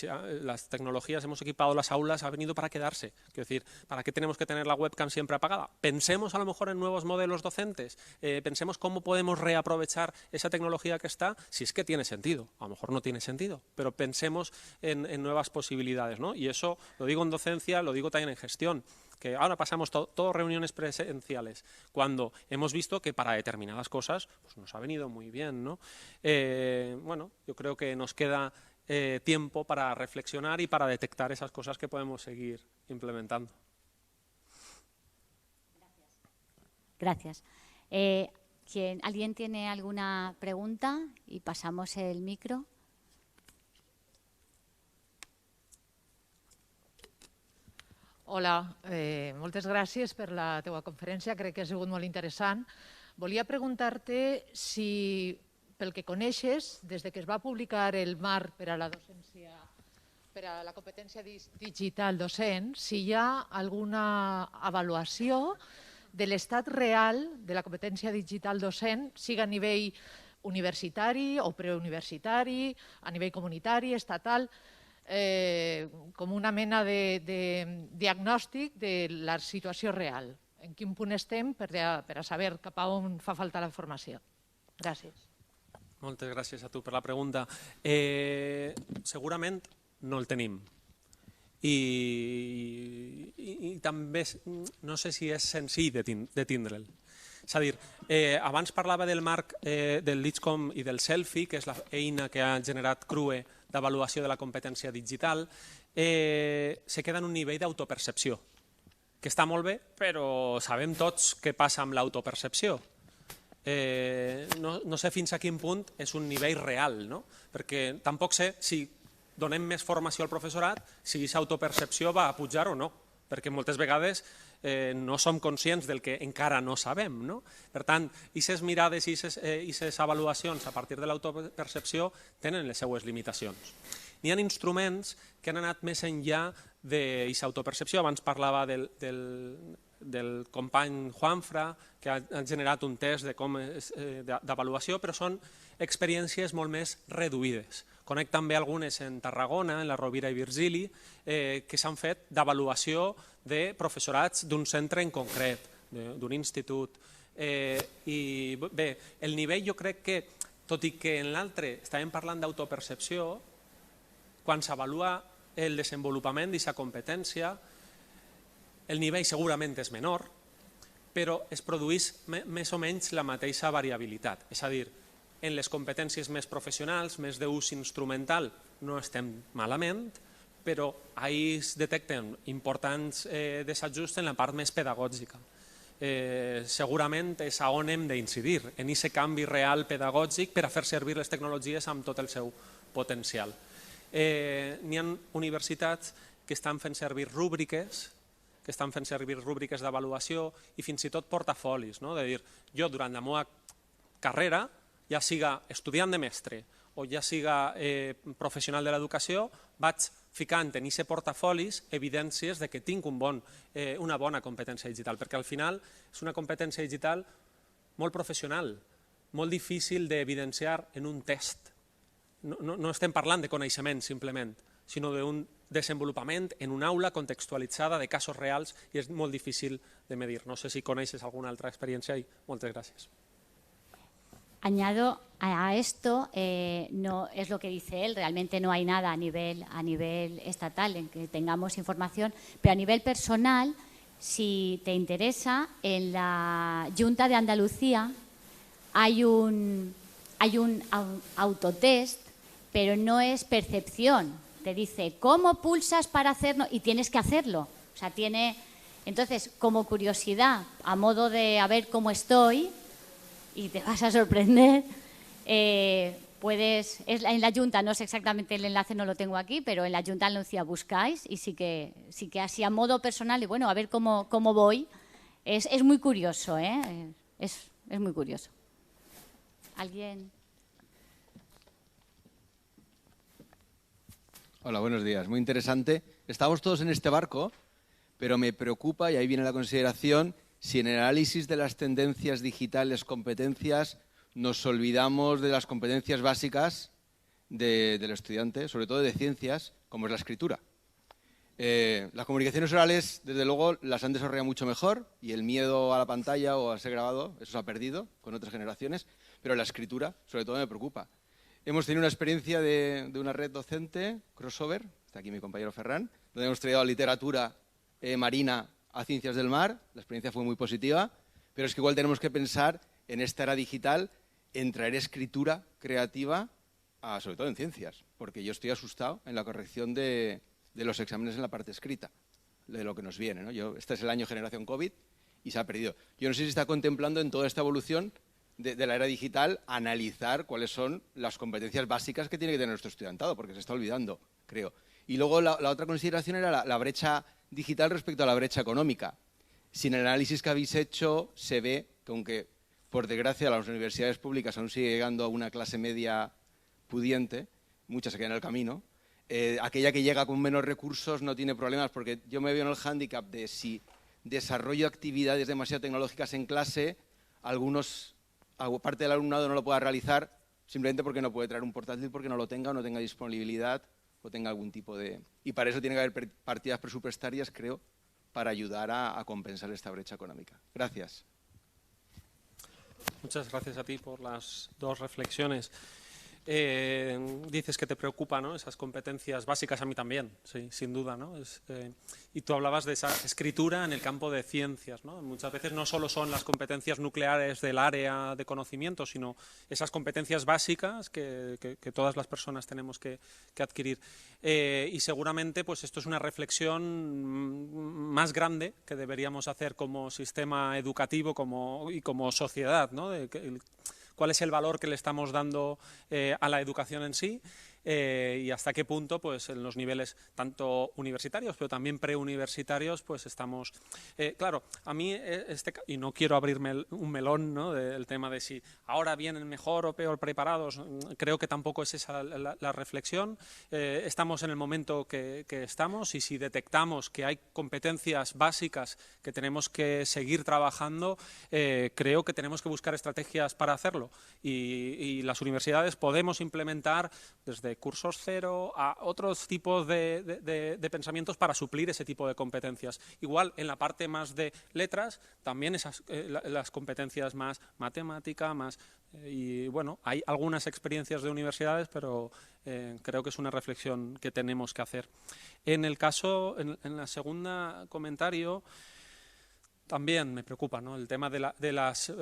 las tecnologías, hemos equipado las aulas, ha venido para quedarse. Quiero decir, ¿para qué tenemos que tener la webcam siempre apagada? Pensemos a lo mejor en nuevos modelos docentes, pensemos cómo podemos reaprovechar esa tecnología que está, si es que tiene sentido. A lo mejor no tiene sentido, pero pensemos en nuevas posibilidades, ¿no? Y eso lo digo en docencia, lo digo también en gestión, que ahora pasamos todas reuniones presenciales, cuando hemos visto que para determinadas cosas pues nos ha venido muy bien, ¿no? Bueno, yo creo que nos queda tiempo para reflexionar y para detectar esas cosas que podemos seguir implementando. Gracias. ¿Alguien tiene alguna pregunta? Y pasamos el micro. Hola, moltes gràcies per la teua conferència, crec que ha sigut molt interessant. Volia preguntar-te si, pel que coneixes, des que es va publicar el marc per a la docència, per a la competència digital docent, si hi ha alguna avaluació de l'estat real de la competència digital docent, siga a nivell universitari o preuniversitari, a nivell comunitari, estatal, com una mena de diagnòstic de la situació real. En quin punt estem per a saber cap a on fa falta la formació. Gràcies. Moltes gràcies a tu per la pregunta. Segurament no el tenim. I també no sé si és senzill de tindre'l. És a dir, abans parlava del marc del LIDSCOM i del Selfie, que és l'eina que ha generat CRUE d'avaluació de la competència digital, se queda en un nivell d'autopercepció, que està molt bé, però sabem tots què passa amb l'autopercepció. No sé fins a quin punt és un nivell real, no? Perquè tampoc sé si donem més formació al professorat, si aquesta autopercepció va a pujar o no, perquè moltes vegades no som conscients del que encara no sabem, no? Per tant, aquestes mirades i aquestes avaluacions a partir de l'autopercepció tenen les seues limitacions. N'hi ha instruments que han anat més enllà d'aquesta autopercepció. Abans parlava del company Juanfra, que ha generat un test d'avaluació, però són experiències molt més reduïdes. Conec també algunes en Tarragona, en la Rovira i Virgili, que s'han fet d'avaluació de professorats d'un centre en concret, d'un institut. I bé, el nivell jo crec que, tot i que en l'altre estàvem parlant d'autopercepció, quan s'avalua el desenvolupament d'aquesta competència, el nivell segurament és menor, però es produeix més o menys la mateixa variabilitat. És a dir, en les competències més professionals, més d'ús instrumental, no estem malament, però ahir es detecten importants desajustos en la part més pedagògica. Segurament és on hem d'incidir, en aquest canvi real pedagògic per a fer servir les tecnologies amb tot el seu potencial. N'hi ha universitats que estan fent servir rúbriques, d'avaluació i fins i tot portafolis, de dir, jo durant la meva carrera, ja siga estudiant de mestre o ja siga professional de l'educació, vaig ficant en aquest portafolis evidències que tinc una bona competència digital, perquè al final és una competència digital molt professional, molt difícil d'evidenciar en un test. No estem parlant de coneixement simplement, sinó d'un desenvolupament en una aula contextualitzada de casos reals i és molt difícil de medir. No sé si coneixes alguna altra experiència i moltes gràcies. Añado a esto, no es lo que dice él, realmente no hay nada a nivel estatal en que tengamos información, pero a nivel personal, si te interesa, en la Junta de Andalucía hay un autotest, pero no es percepción. Te dice, ¿cómo pulsas para hacerlo? Y tienes que hacerlo. O sea, entonces, como curiosidad, a modo de a ver cómo estoy, y te vas a sorprender, en la Junta, no sé exactamente el enlace, no lo tengo aquí, pero en la Junta de Andalucía buscáis y sí que así a modo personal, y bueno, a ver cómo voy, es muy curioso, es muy curioso. ¿Alguien? Hola, buenos días. Muy interesante. Estamos todos en este barco, pero me preocupa, y ahí viene la consideración, si en el análisis de las tendencias digitales, competencias, nos olvidamos de las competencias básicas del estudiante, sobre todo de ciencias, como es la escritura. Las comunicaciones orales, desde luego, las han desarrollado mucho mejor y el miedo a la pantalla o a ser grabado, eso se ha perdido con otras generaciones, pero la escritura, sobre todo, me preocupa. Hemos tenido una experiencia de una red docente, Crossover, está aquí mi compañero Ferran, donde hemos traído literatura marina a ciencias del mar. La experiencia fue muy positiva, pero es que igual tenemos que pensar en esta era digital, en traer escritura creativa, sobre todo en ciencias, porque yo estoy asustado en la corrección de los exámenes en la parte escrita, de lo que nos viene, ¿no? Este es el año generación COVID y se ha perdido. Yo no sé si está contemplando en toda esta evolución de la era digital analizar cuáles son las competencias básicas que tiene que tener nuestro estudiantado, porque se está olvidando, creo. Y luego la otra consideración era la brecha digital respecto a la brecha económica. Si en el análisis que habéis hecho se ve que, aunque por desgracia las universidades públicas aún sigue llegando a una clase media pudiente, muchas se quedan en el camino, aquella que llega con menos recursos no tiene problemas, porque yo me veo en el hándicap de si desarrollo actividades demasiado tecnológicas en clase, parte del alumnado no lo pueda realizar simplemente porque no puede traer un portátil, porque no lo tenga o no tenga disponibilidad o tenga algún tipo de... Y para eso tiene que haber partidas presupuestarias, creo, para ayudar a compensar esta brecha económica. Gracias. Muchas gracias a ti por las dos reflexiones. Dices que te preocupa, ¿no?, esas competencias básicas, a mí también, sí, sin duda, ¿no? Y tú hablabas de esa escritura en el campo de ciencias, ¿no? Muchas veces no solo son las competencias nucleares del área de conocimiento, sino esas competencias básicas que todas las personas tenemos que adquirir. Y seguramente pues esto es una reflexión más grande que deberíamos hacer como sistema educativo y como sociedad, ¿no? Cuál es el valor que le estamos dando a la educación en sí y hasta qué punto pues en los niveles tanto universitarios pero también preuniversitarios pues estamos... claro, a mí, y no quiero abrirme un melón, ¿no?, del tema de si ahora vienen mejor o peor preparados, creo que tampoco es esa la reflexión. Estamos en el momento que estamos y si detectamos que hay competencias básicas que tenemos que seguir trabajando, creo que tenemos que buscar estrategias para hacerlo y las universidades podemos implementar desde cursos cero a otros tipos de pensamientos para suplir ese tipo de competencias. Igual en la parte más de letras, también las competencias más matemática, y bueno, hay algunas experiencias de universidades, pero creo que es una reflexión que tenemos que hacer. En el caso, en la segunda comentario, también me preocupa, ¿no?, el tema de las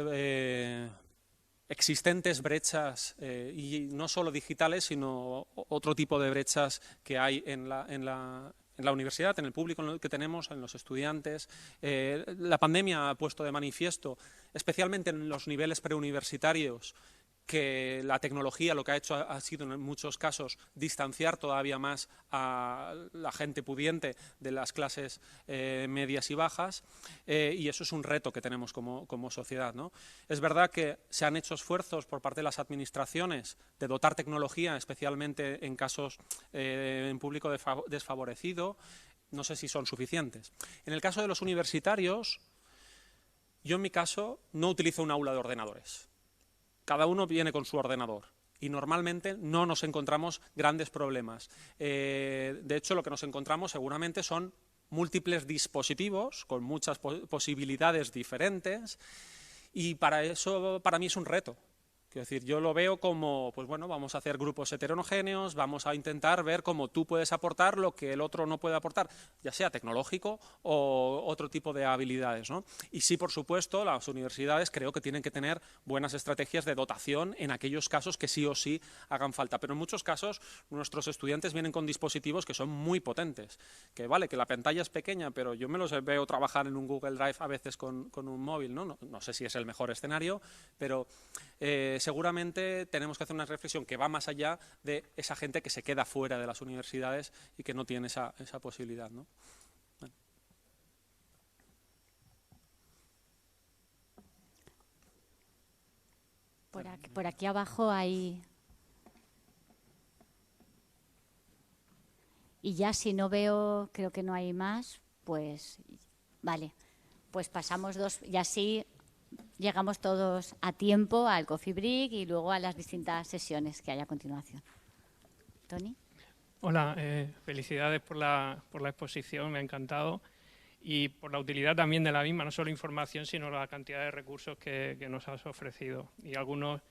existentes brechas y no solo digitales, sino otro tipo de brechas que hay en la universidad, en el público en el que tenemos, en los estudiantes. La pandemia ha puesto de manifiesto, especialmente en los niveles preuniversitarios, que la tecnología lo que ha hecho ha sido en muchos casos distanciar todavía más a la gente pudiente de las clases medias y bajas y eso es un reto que tenemos como sociedad, ¿no? Es verdad que se han hecho esfuerzos por parte de las administraciones de dotar tecnología, especialmente en casos en público desfavorecido. No sé si son suficientes. En el caso de los universitarios, yo en mi caso no utilizo un aula de ordenadores. Cada uno viene con su ordenador y normalmente no nos encontramos grandes problemas. De hecho, lo que nos encontramos seguramente son múltiples dispositivos con muchas posibilidades diferentes y para eso para mí es un reto. Quiero decir, yo lo veo como, pues bueno, vamos a hacer grupos heterogéneos, vamos a intentar ver cómo tú puedes aportar lo que el otro no puede aportar, ya sea tecnológico o otro tipo de habilidades, ¿no? Y sí, por supuesto, las universidades creo que tienen que tener buenas estrategias de dotación en aquellos casos que sí o sí hagan falta. Pero en muchos casos nuestros estudiantes vienen con dispositivos que son muy potentes. Que vale, que la pantalla es pequeña, pero yo me los veo trabajar en un Google Drive a veces con un móvil, ¿no? No sé si es el mejor escenario, pero... seguramente tenemos que hacer una reflexión que va más allá de esa gente que se queda fuera de las universidades y que no tiene esa posibilidad, ¿no? Bueno. Por aquí abajo hay... Y ya si no veo, creo que no hay más, pues vale, pues pasamos dos y así... Llegamos todos a tiempo al coffee break y luego a las distintas sesiones que hay a continuación. Toni. Hola, felicidades por la exposición, me ha encantado, y por la utilidad también de la misma, no solo información, sino la cantidad de recursos que nos has ofrecido. Y algunos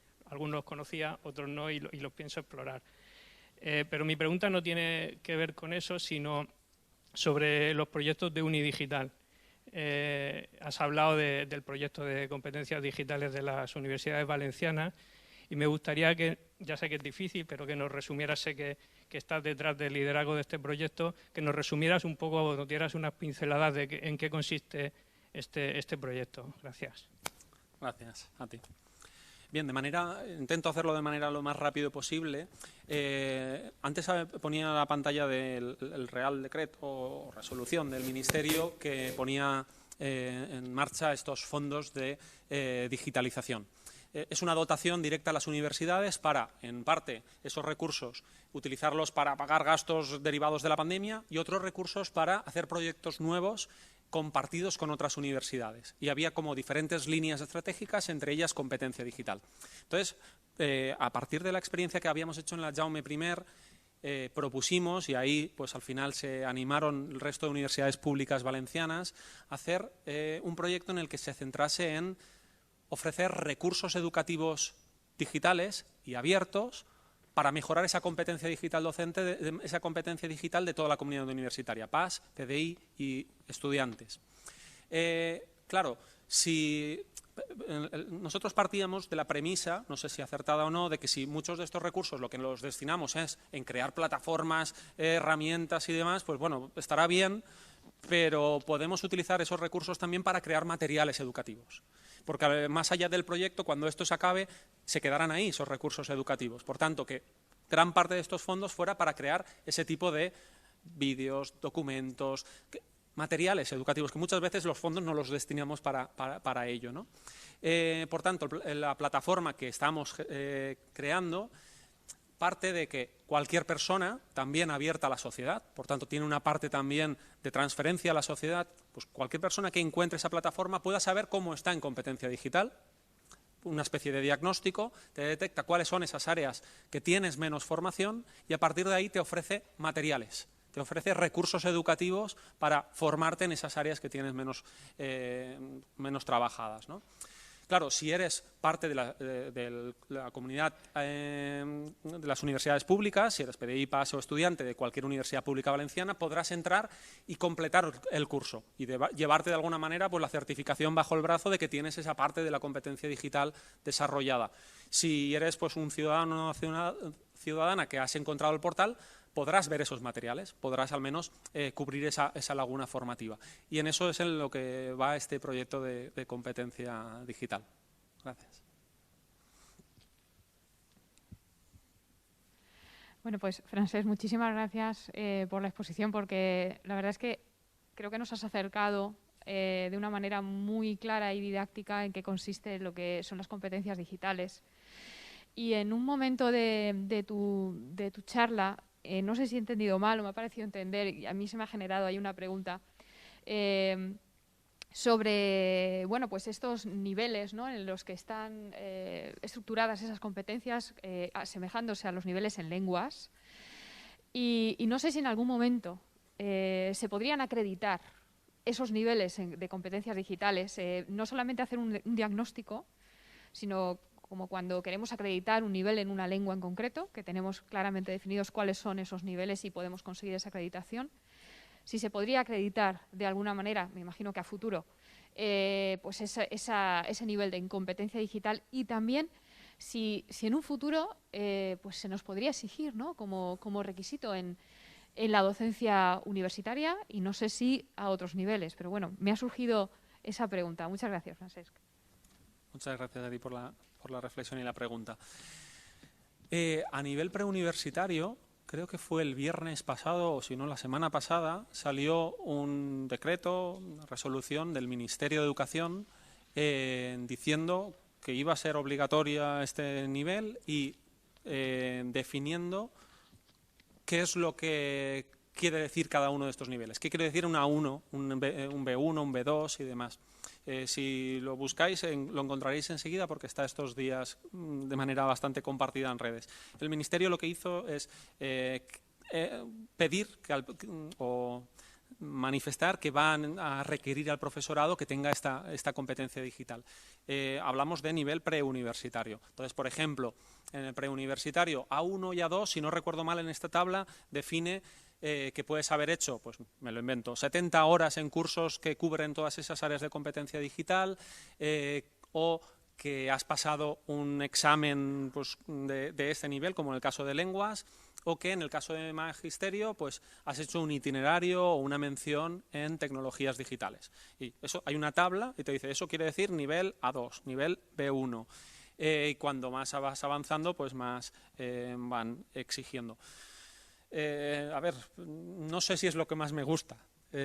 conocía, otros no, y los pienso explorar. Pero mi pregunta no tiene que ver con eso, sino sobre los proyectos de Unidigital. Has hablado del proyecto de competencias digitales de las universidades valencianas, y me gustaría que, ya sé que es difícil, pero que nos resumieras, sé que estás detrás del liderazgo de este proyecto, que nos resumieras un poco, o nos dieras unas pinceladas de en qué consiste este proyecto. Gracias. Gracias, a ti. Bien, intento hacerlo de manera lo más rápido posible. Antes ponía la pantalla del Real Decreto o resolución del Ministerio que ponía en marcha estos fondos de digitalización. Es una dotación directa a las universidades para, en parte, esos recursos, utilizarlos para pagar gastos derivados de la pandemia y otros recursos para hacer proyectos nuevos compartidos con otras universidades. Y había como diferentes líneas estratégicas, entre ellas competencia digital. Entonces, a partir de la experiencia que habíamos hecho en la Jaume I, propusimos, y ahí pues al final se animaron el resto de universidades públicas valencianas, a hacer un proyecto en el que se centrase en ofrecer recursos educativos digitales y abiertos para mejorar esa competencia digital docente, esa competencia digital de toda la comunidad universitaria, PAS, PDI y estudiantes. Claro, si nosotros partíamos de la premisa, no sé si acertada o no, de que si muchos de estos recursos lo que los destinamos es en crear plataformas, herramientas y demás, pues bueno, estará bien, pero podemos utilizar esos recursos también para crear materiales educativos. Porque más allá del proyecto, cuando esto se acabe, se quedarán ahí esos recursos educativos. Por tanto, que gran parte de estos fondos fuera para crear ese tipo de vídeos, documentos, materiales educativos, que muchas veces los fondos no los destinamos para ello, ¿no? Por tanto, la plataforma que estamos creando parte de que cualquier persona, también abierta a la sociedad, por tanto tiene una parte también de transferencia a la sociedad, pues cualquier persona que encuentre esa plataforma pueda saber cómo está en competencia digital, una especie de diagnóstico, te detecta cuáles son esas áreas que tienes menos formación y a partir de ahí te ofrece materiales, te ofrece recursos educativos para formarte en esas áreas que tienes menos trabajadas, ¿no? Claro, si eres parte de la comunidad de las universidades públicas, si eres PDI, PAS o estudiante de cualquier universidad pública valenciana, podrás entrar y completar el curso y llevarte de alguna manera pues, la certificación bajo el brazo de que tienes esa parte de la competencia digital desarrollada. Si eres pues, un ciudadano o una ciudadana que has encontrado el portal, podrás ver esos materiales, podrás al menos cubrir esa laguna formativa. Y en eso es en lo que va este proyecto de competencia digital. Gracias. Bueno, pues Francesc, muchísimas gracias por la exposición, porque la verdad es que creo que nos has acercado de una manera muy clara y didáctica en qué consiste lo que son las competencias digitales. Y en un momento de tu charla, no sé si he entendido mal o me ha parecido entender, y a mí se me ha generado ahí una pregunta sobre bueno, pues estos niveles, ¿no?, en los que están estructuradas esas competencias asemejándose a los niveles en lenguas. Y no sé si en algún momento se podrían acreditar esos niveles de competencias digitales, no solamente hacer un diagnóstico, sino como cuando queremos acreditar un nivel en una lengua en concreto, que tenemos claramente definidos cuáles son esos niveles y podemos conseguir esa acreditación. Si se podría acreditar de alguna manera, me imagino que a futuro, pues ese nivel de incompetencia digital, y también si en un futuro pues se nos podría exigir, ¿no?, como requisito en la docencia universitaria, y no sé si a otros niveles, pero bueno, me ha surgido esa pregunta. Muchas gracias, Francesc. Muchas gracias a ti por la reflexión y la pregunta. A nivel preuniversitario, creo que fue el viernes pasado, o si no la semana pasada, salió un decreto, una resolución del Ministerio de Educación diciendo que iba a ser obligatoria este nivel y definiendo qué es lo que quiere decir cada uno de estos niveles. ¿Qué quiere decir una A1, un B1, un B2 y demás? Si lo buscáis, lo encontraréis enseguida porque está estos días de manera bastante compartida en redes. El Ministerio lo que hizo es pedir o manifestar que van a requerir al profesorado que tenga esta competencia digital. Hablamos de nivel preuniversitario. Entonces, por ejemplo, en el preuniversitario A1 y A2, si no recuerdo mal en esta tabla, define que puedes haber hecho, pues me lo invento, 70 horas en cursos que cubren todas esas áreas de competencia digital o que has pasado un examen pues, de este nivel, como en el caso de lenguas, o que en el caso de magisterio pues, has hecho un itinerario o una mención en tecnologías digitales. Y eso hay una tabla y te dice, eso quiere decir nivel A2, nivel B1. Y cuando más vas avanzando, pues más van exigiendo. A ver, no sé si es lo que más me gusta. Y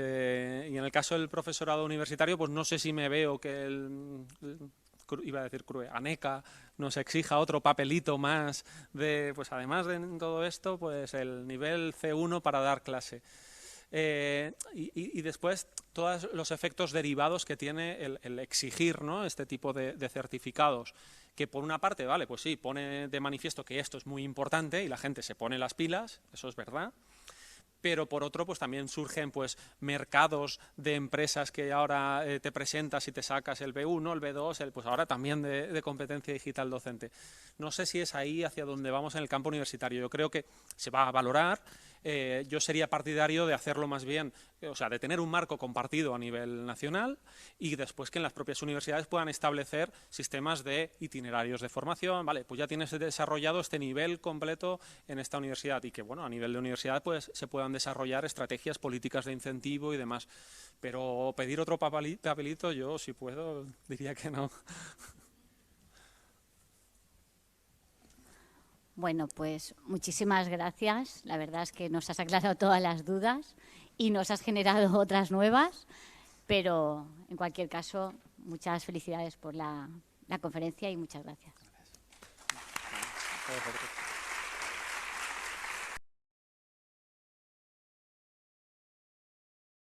en el caso del profesorado universitario, pues no sé si me veo que iba a decir ANECA nos exija otro papelito más de, pues además de todo esto, pues el nivel C1 para dar clase. Y después todos los efectos derivados que tiene el exigir, ¿no?, este tipo de certificados, que por una parte, vale, pues sí, pone de manifiesto que esto es muy importante y la gente se pone las pilas, eso es verdad, pero por otro pues también surgen pues mercados de empresas que ahora te presentas y te sacas el B1, el B2, pues ahora también de competencia digital docente. No sé si es ahí hacia donde vamos en el campo universitario. Yo creo que se va a valorar. Yo sería partidario de hacerlo más bien, o sea, de tener un marco compartido a nivel nacional y después que en las propias universidades puedan establecer sistemas de itinerarios de formación. Vale, pues ya tienes desarrollado este nivel completo en esta universidad y que, bueno, a nivel de universidad pues se puedan desarrollar estrategias políticas de incentivo y demás. Pero pedir otro papelito, yo si puedo, diría que no. Bueno, pues muchísimas gracias. La verdad es que nos has aclarado todas las dudas y nos has generado otras nuevas, pero en cualquier caso, muchas felicidades por la conferencia y muchas gracias. Gracias.